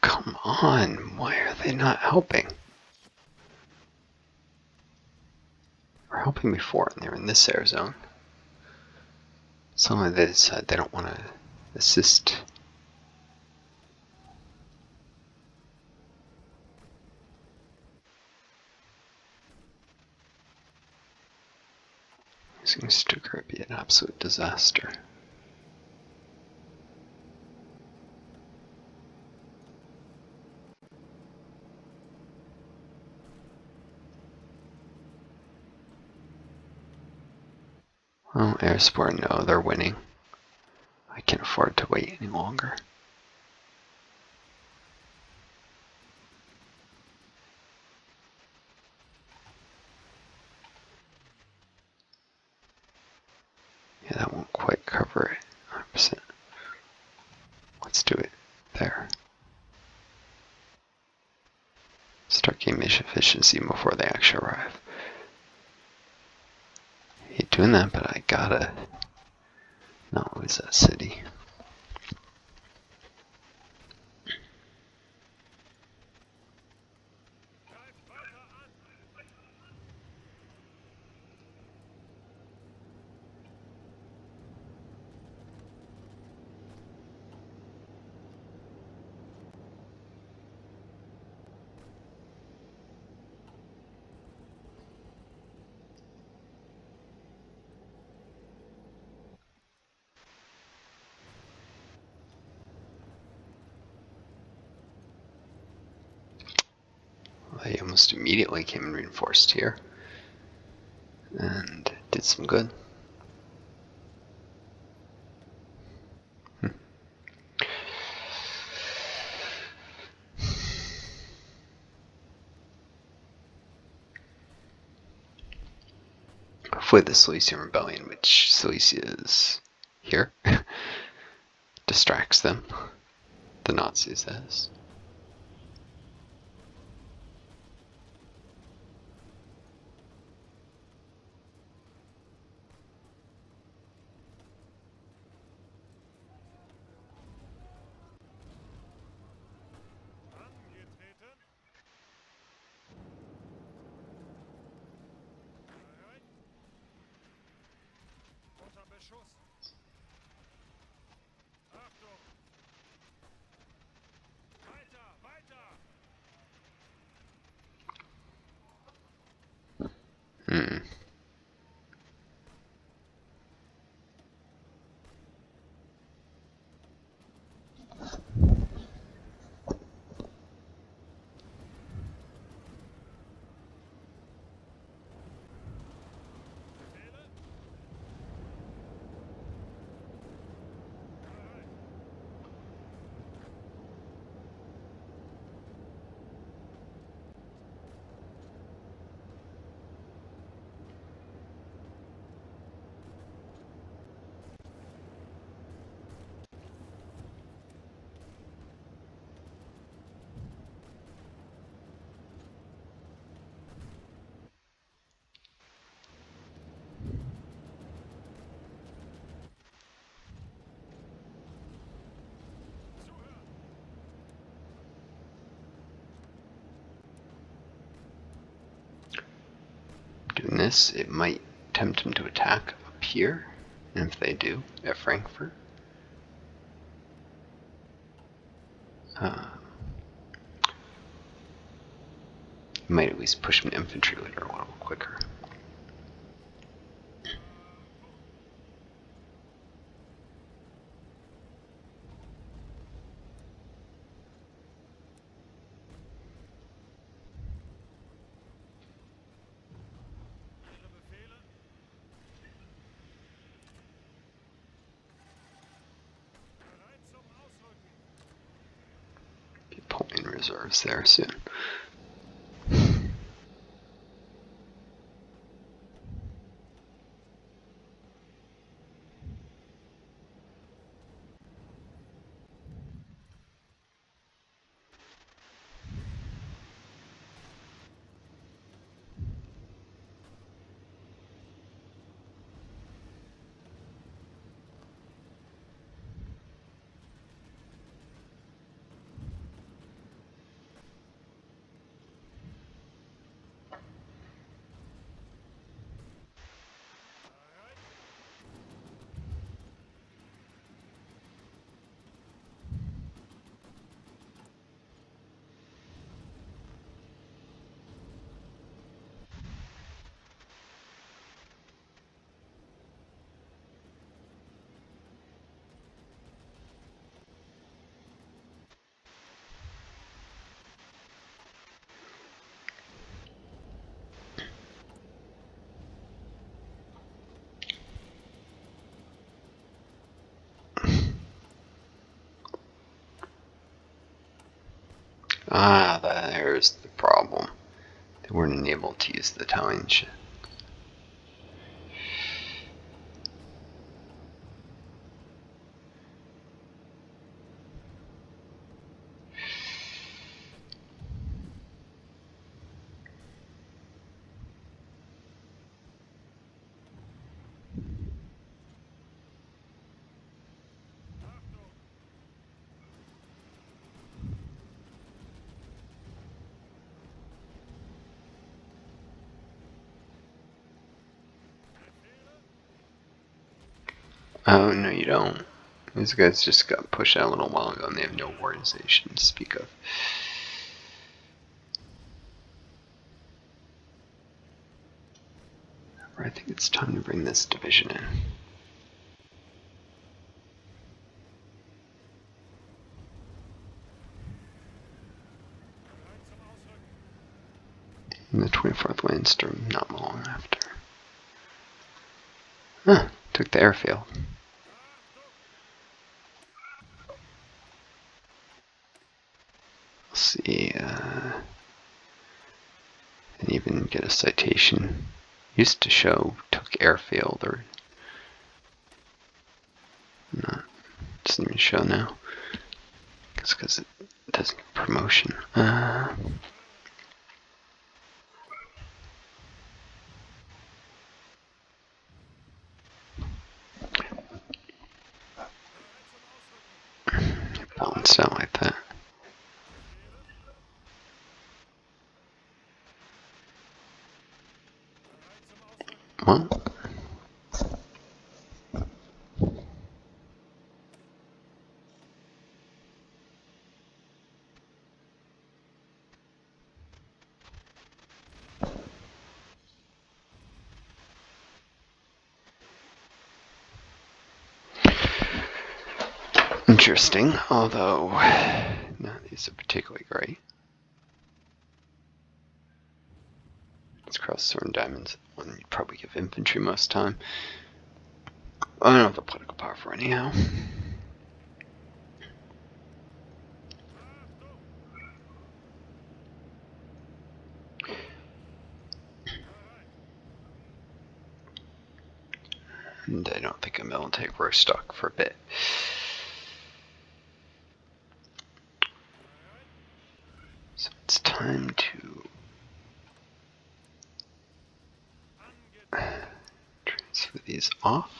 Come on, why are they not helping? They were helping before and they were in this air zone. Suddenly they decide they don't want to assist. Using Stuttgart would be an absolute disaster. Well, air support, no, they're winning. I can't afford to wait any longer. Yeah, that won't quite cover it 100%. Let's do it there. Start game mission efficiency before they actually arrive. I hate doing that, but I gotta not lose that city. They almost immediately came and reinforced here and did some good. Hopefully the Silesian Rebellion, which Silesia is here, distracts them. The Nazis, that is. Hmm. Doing this, it might tempt them to attack up here, and if they do, at Frankfurt, might at least push them to infantry later a little quicker. Be pulling reserves there soon. Ah, there's the problem. They weren't enabled to use the Italian shit. Oh, no you don't. These guys just got pushed out a little while ago and they have no organization to speak of. I think it's time to bring this division in. And the 24th Landsturm not long after. Huh, took the airfield. Let's see, and even get a citation. Used to show took Rostock airfield, or not? Doesn't even show now. It's because it doesn't get promotion. Balance out like that. Well, interesting, although none of these are particularly great. Let's cross sword and diamonds. One you'd probably give infantry most time. I don't have the political power for anyhow. And I don't think I'm able to take Rostock for a bit. So it's time to transfer these off.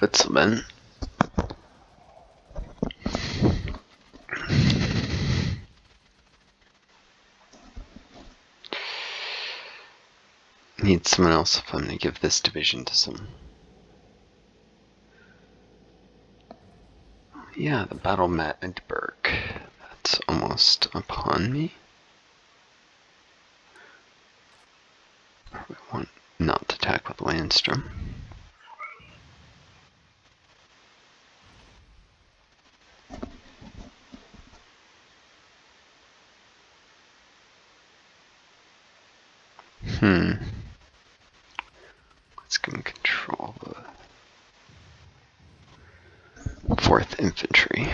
Witzelman. Need someone else if I'm going to give this division to some. Yeah, the battle Magdeburg. That's almost upon me. Probably want not to attack with Landstrom. Let's give him control of the 4th Infantry.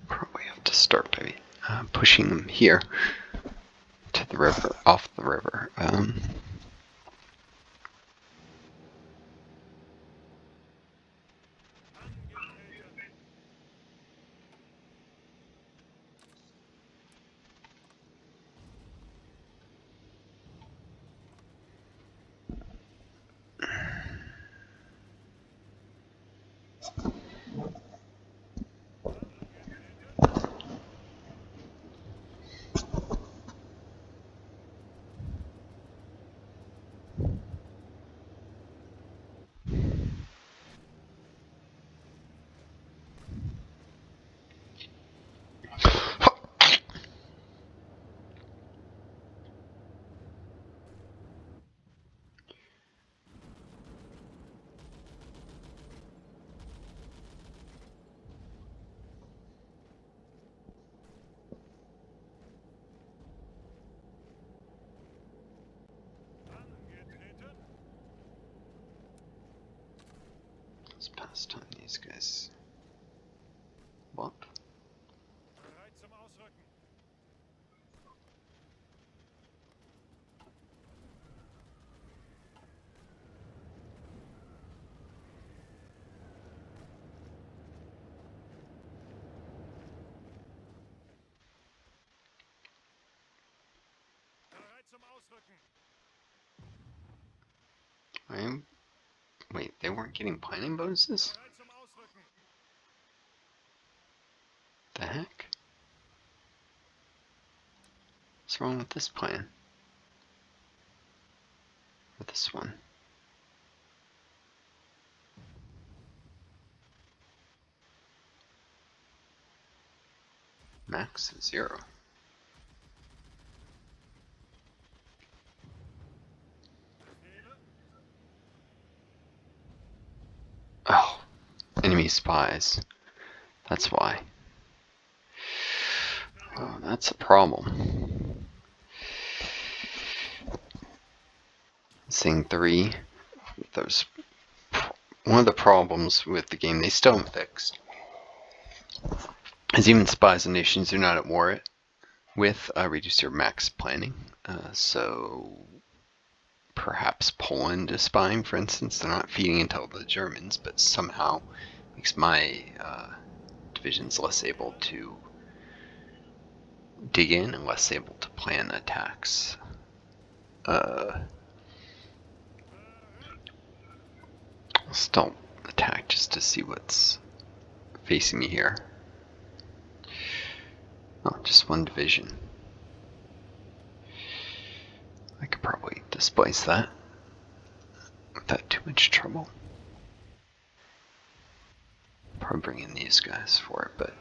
Probably have to start by pushing them here to the river, off the river. Let's pass time these guys. What? Wait, they weren't getting planning bonuses? The heck? What's wrong with this plan? Or this one? Max 0. Oh, enemy spies. That's why. Oh, that's a problem. Seeing 3. There's one of the problems with the game they still haven't fixed is even spies and nations you're not at war with reduce your max planning. So perhaps Poland is spying, for instance. They're not feeding intel to the Germans, but somehow makes my divisions less able to dig in and less able to plan attacks. I'll still attack just to see what's facing me here. Oh, just one division. I could probably displace that without too much trouble. Probably bring in these guys for it, but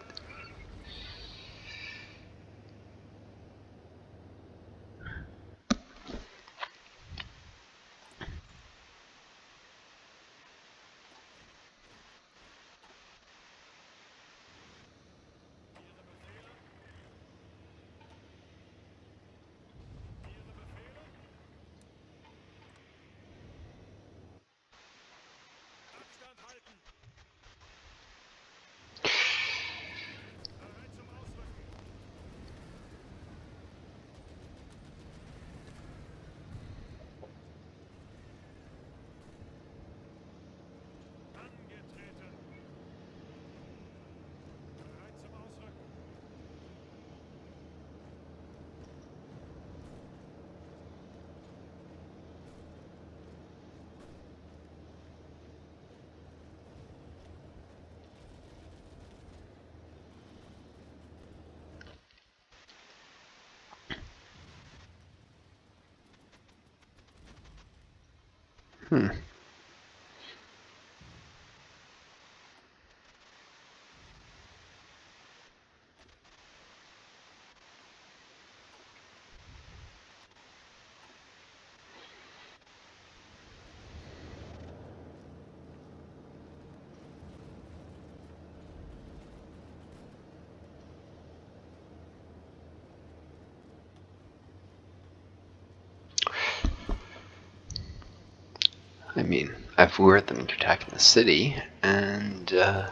I mean, I've lured them into attacking the city, and I'm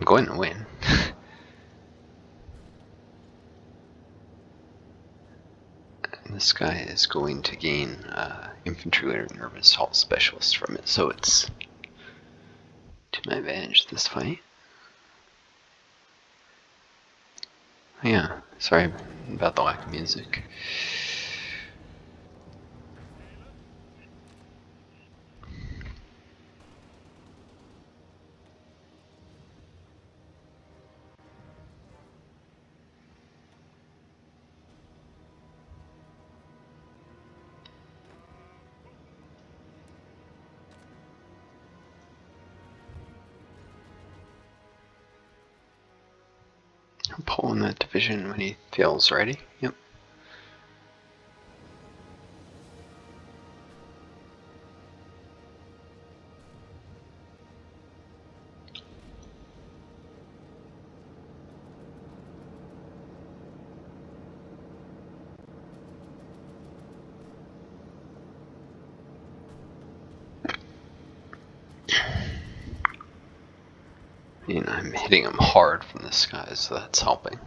going to win. And this guy is going to gain infantry leader nervous assault specialist from it, so it's to my advantage this fight. Yeah, sorry about the lack of music. I'm pulling that division when he feels ready. Yep. And I'm hitting him hard from the sky, so that's helping.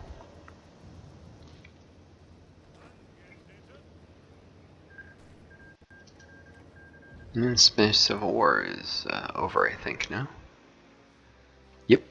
And the Spanish Civil War is over, I think, now. Yep.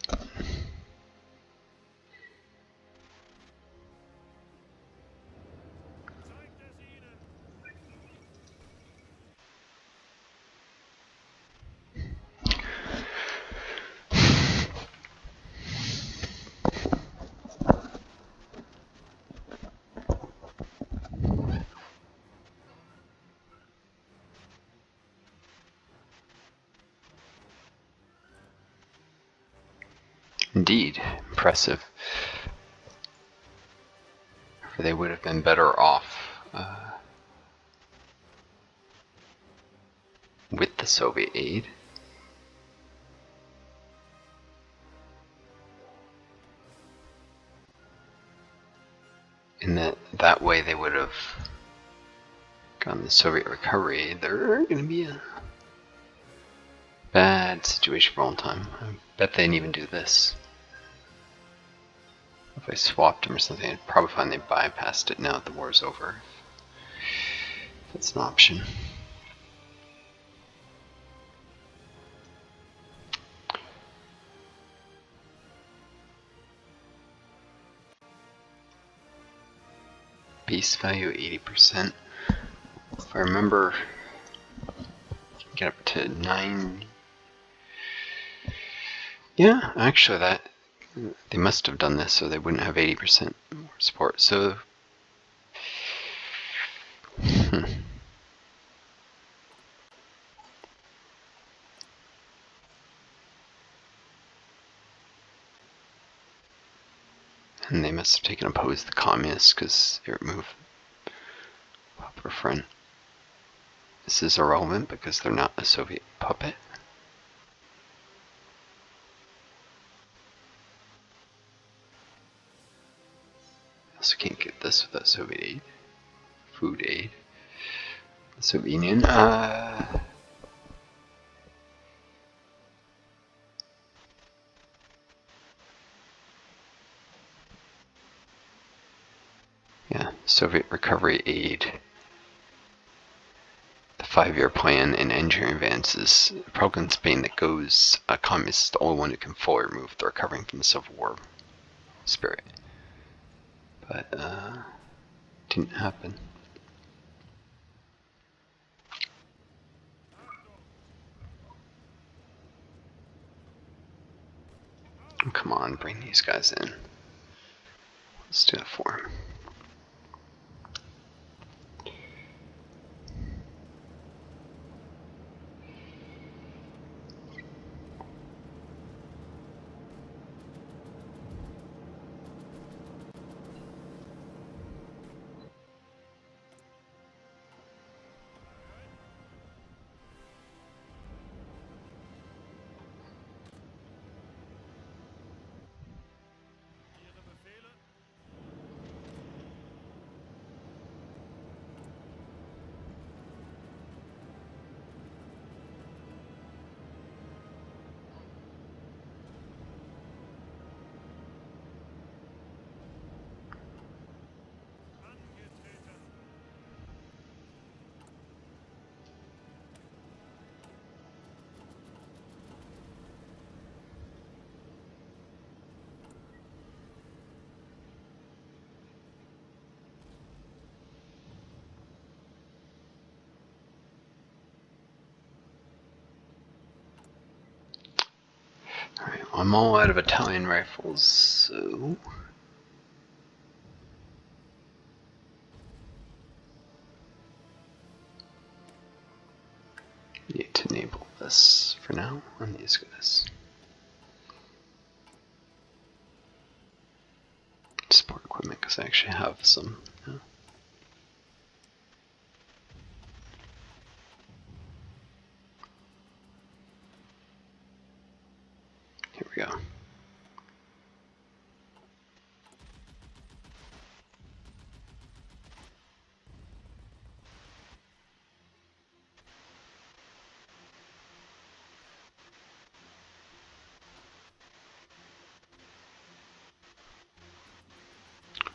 Indeed, impressive. they would have been better off with the Soviet aid. In that way they would have gotten the Soviet recovery. They're going to be a bad situation for a long time. I bet they didn't even do this. If I swapped them or something, I'd probably find they bypassed it now that the war's over. That's an option. Base value 80%. If I remember, get up to 9. Yeah, actually that they must have done this so they wouldn't have 80% more support. So and they must have taken opposed the communists because they removed Popular Front. This is irrelevant because they're not a Soviet puppet. I also can't get this without Soviet aid. Food aid. The Soviet Union. Yeah, Soviet recovery aid. The 5-year plan and engineering advances. The problem in Spain that goes communist is the only one who can fully remove the recovering from the Civil War spirit. But didn't happen. Oh, come on, bring these guys in. Let's do it for him. Alright, I'm all out of Italian rifles, so need to enable this for now on these guys. Support equipment, because I actually have some. Yeah. Here we go.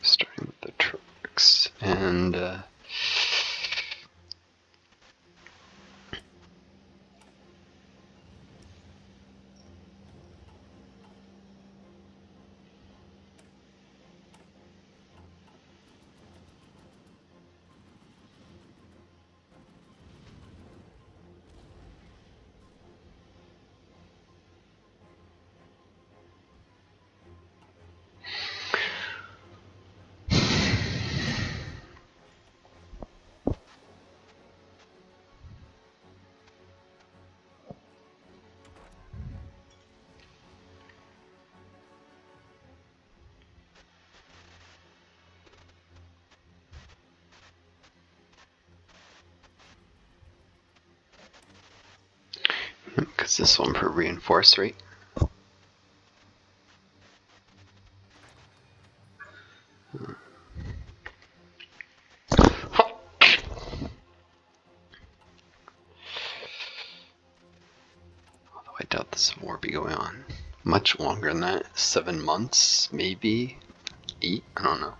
Starting with the trucks and Because this will improve reinforce rate. Although I doubt this war will be going on much longer than that. 7 months, maybe 8. I don't know.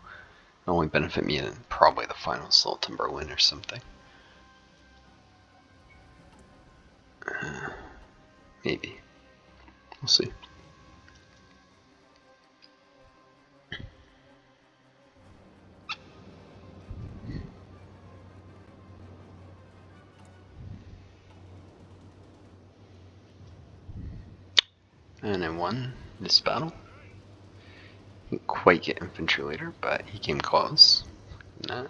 It'll only benefit me in probably the final Sultan Berlin or something. Maybe. We'll see. And I won this battle. Didn't quite get infantry leader, but he came close. Nah.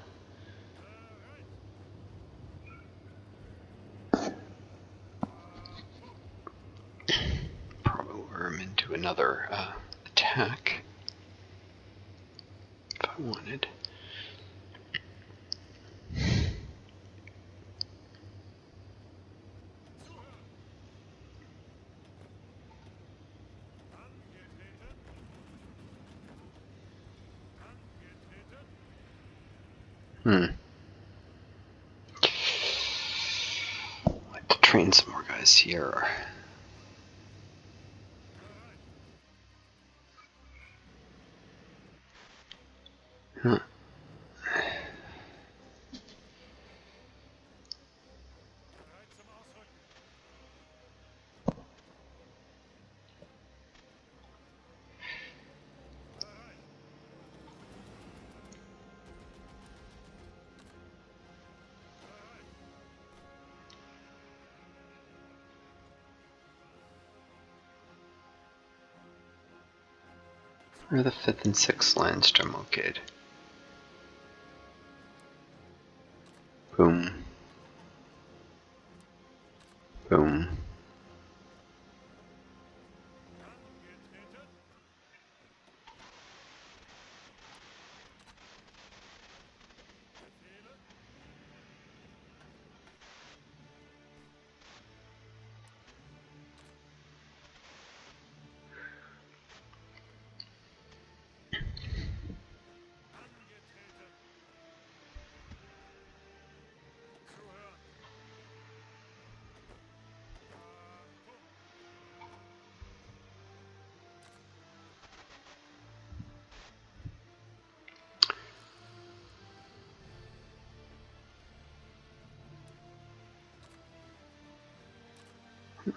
Probably lure him into another attack if I wanted. I'd like to train some more guys here. Huh. Where are the 5th and 6th Landstrom located? Boom. Boom.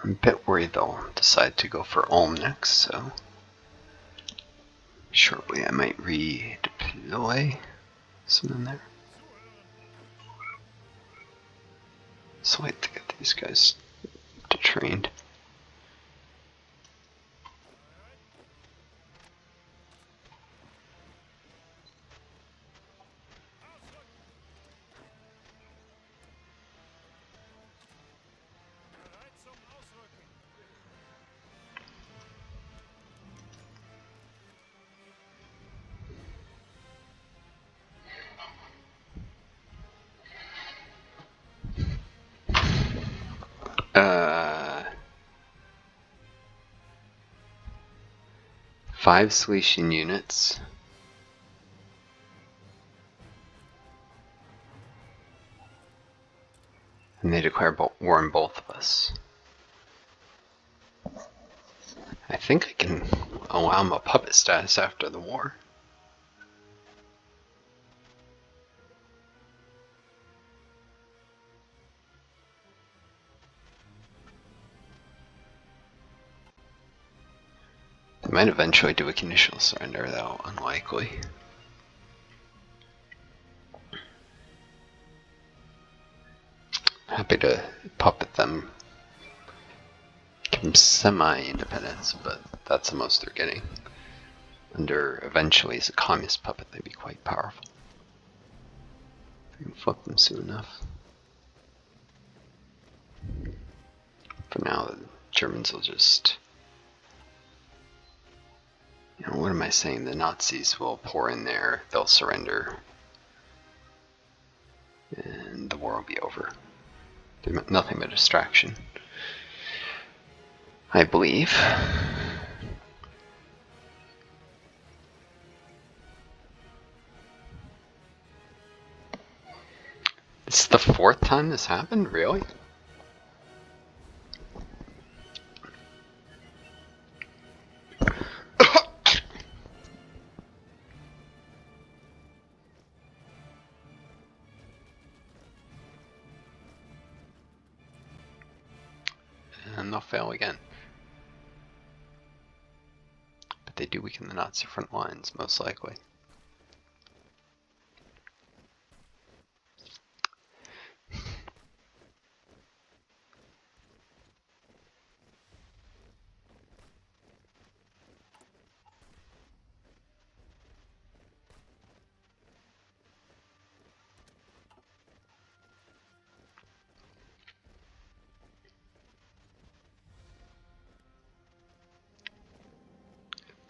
I'm a bit worried they'll decide to go for Ulm next, so shortly I might redeploy something there. So I have to get these guys to trained. Five Silesian units. And they declare war on both of us. I think I can allow him a puppet status after the war. They might eventually do a conditional surrender, though unlikely. Happy to puppet them. Give them semi-independence, but that's the most they're getting. Under eventually as a communist puppet, they'd be quite powerful. I can flip them soon enough. For now, the Germans will just... You know, what am I saying? The Nazis will pour in there, they'll surrender, and the war will be over. They're nothing but a distraction. I believe. This is the 4th time this happened? Really? And they'll fail again. But they do weaken the Nazi front lines, most likely.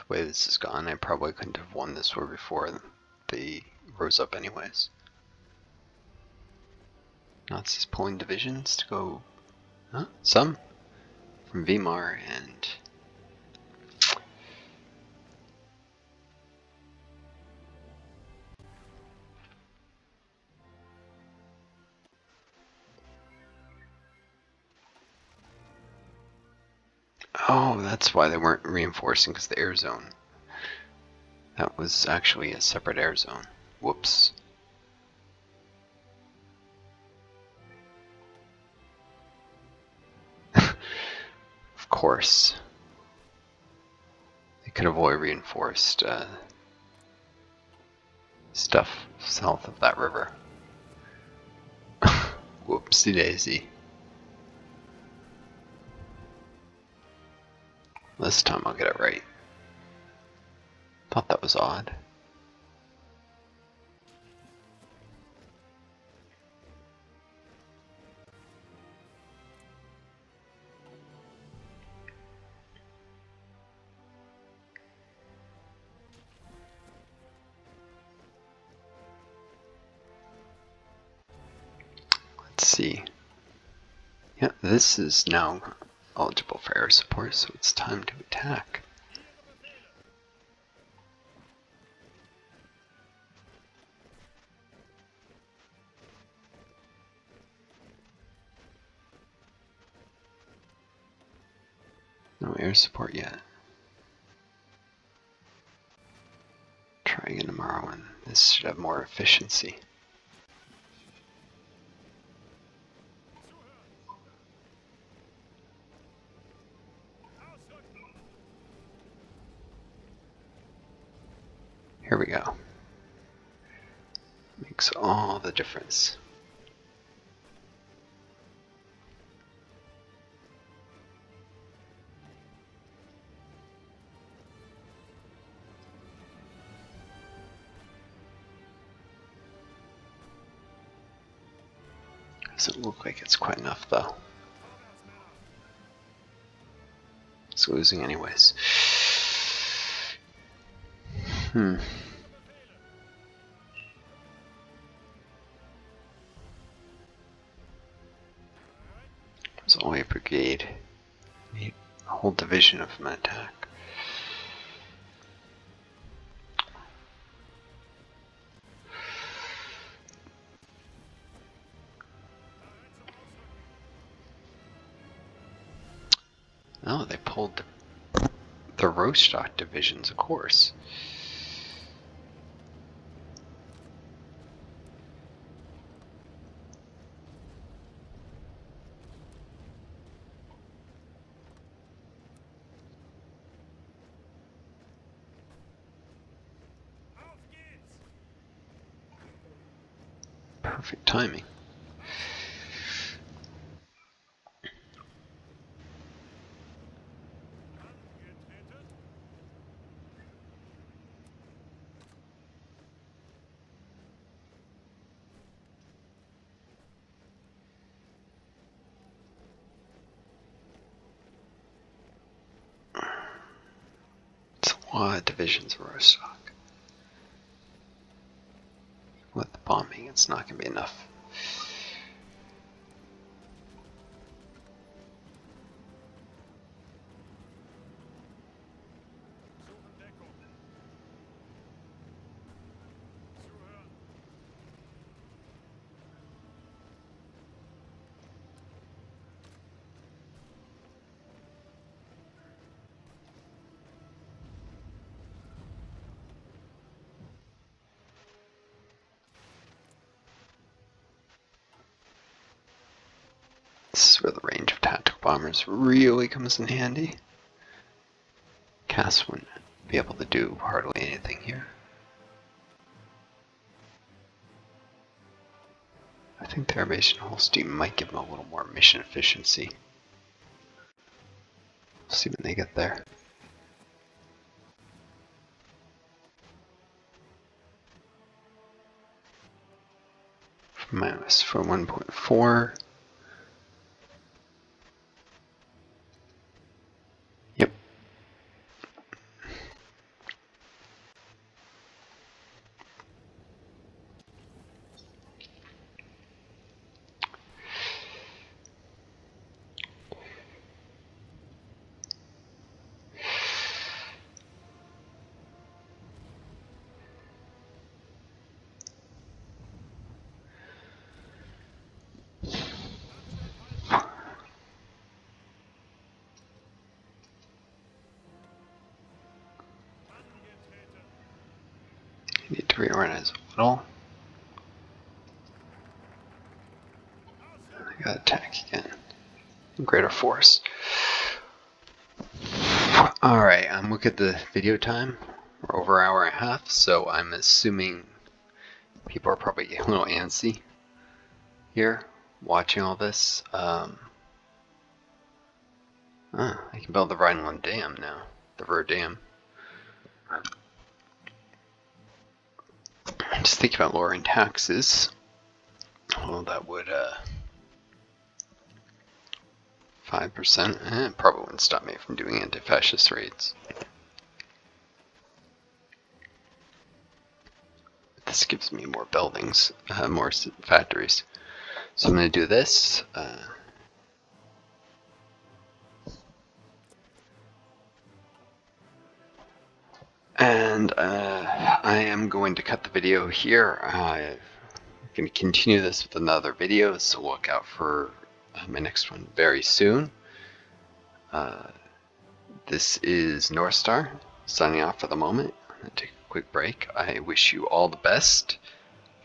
The way this has gone, I probably couldn't have won this war before they rose up anyways. Nazis pulling divisions to go, some from Weimar and oh, that's why they weren't reinforcing, because the air zone. That was actually a separate air zone. Whoops. Of course. They could have only reinforced stuff south of that river. Whoopsie daisy. This time I'll get it right. Thought that was odd. Let's see. Yeah, this is now eligible for air support, so it's time to attack. No air support yet. Try again tomorrow, and this should have more efficiency. Here we go. Makes all the difference. Doesn't look like it's quite enough though. It's losing anyways. There's only a brigade. Need a whole division of them attack. Oh, they pulled the Rostock divisions, of course. Perfect timing. It's a lot of divisions of Rostock. With the bombing, it's not going to be enough. This is where the range of tactical bombers really comes in handy. Cass wouldn't be able to do hardly anything here. I think the Aerbation Holstein might give them a little more mission efficiency. We'll see when they get there. Minus for 1.4. Yep. Need to reorganize a little. I gotta attack again. Greater force. Alright, look at the video time. We're over an hour and a half, so I'm assuming people are probably getting a little antsy here, watching all this. I can build the Rhineland Dam now. The Ruhr Dam. Just think about lowering taxes. Well, that would 5%. It probably wouldn't stop me from doing anti-fascist raids. This gives me more buildings, more factories. So I'm going to do this. And I am going to cut the video here. I'm going to continue this with another video, so look out for my next one very soon. This is Northstar, signing off for the moment. I'm going to take a quick break. I wish you all the best.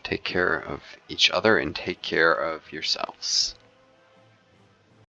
Take care of each other and take care of yourselves.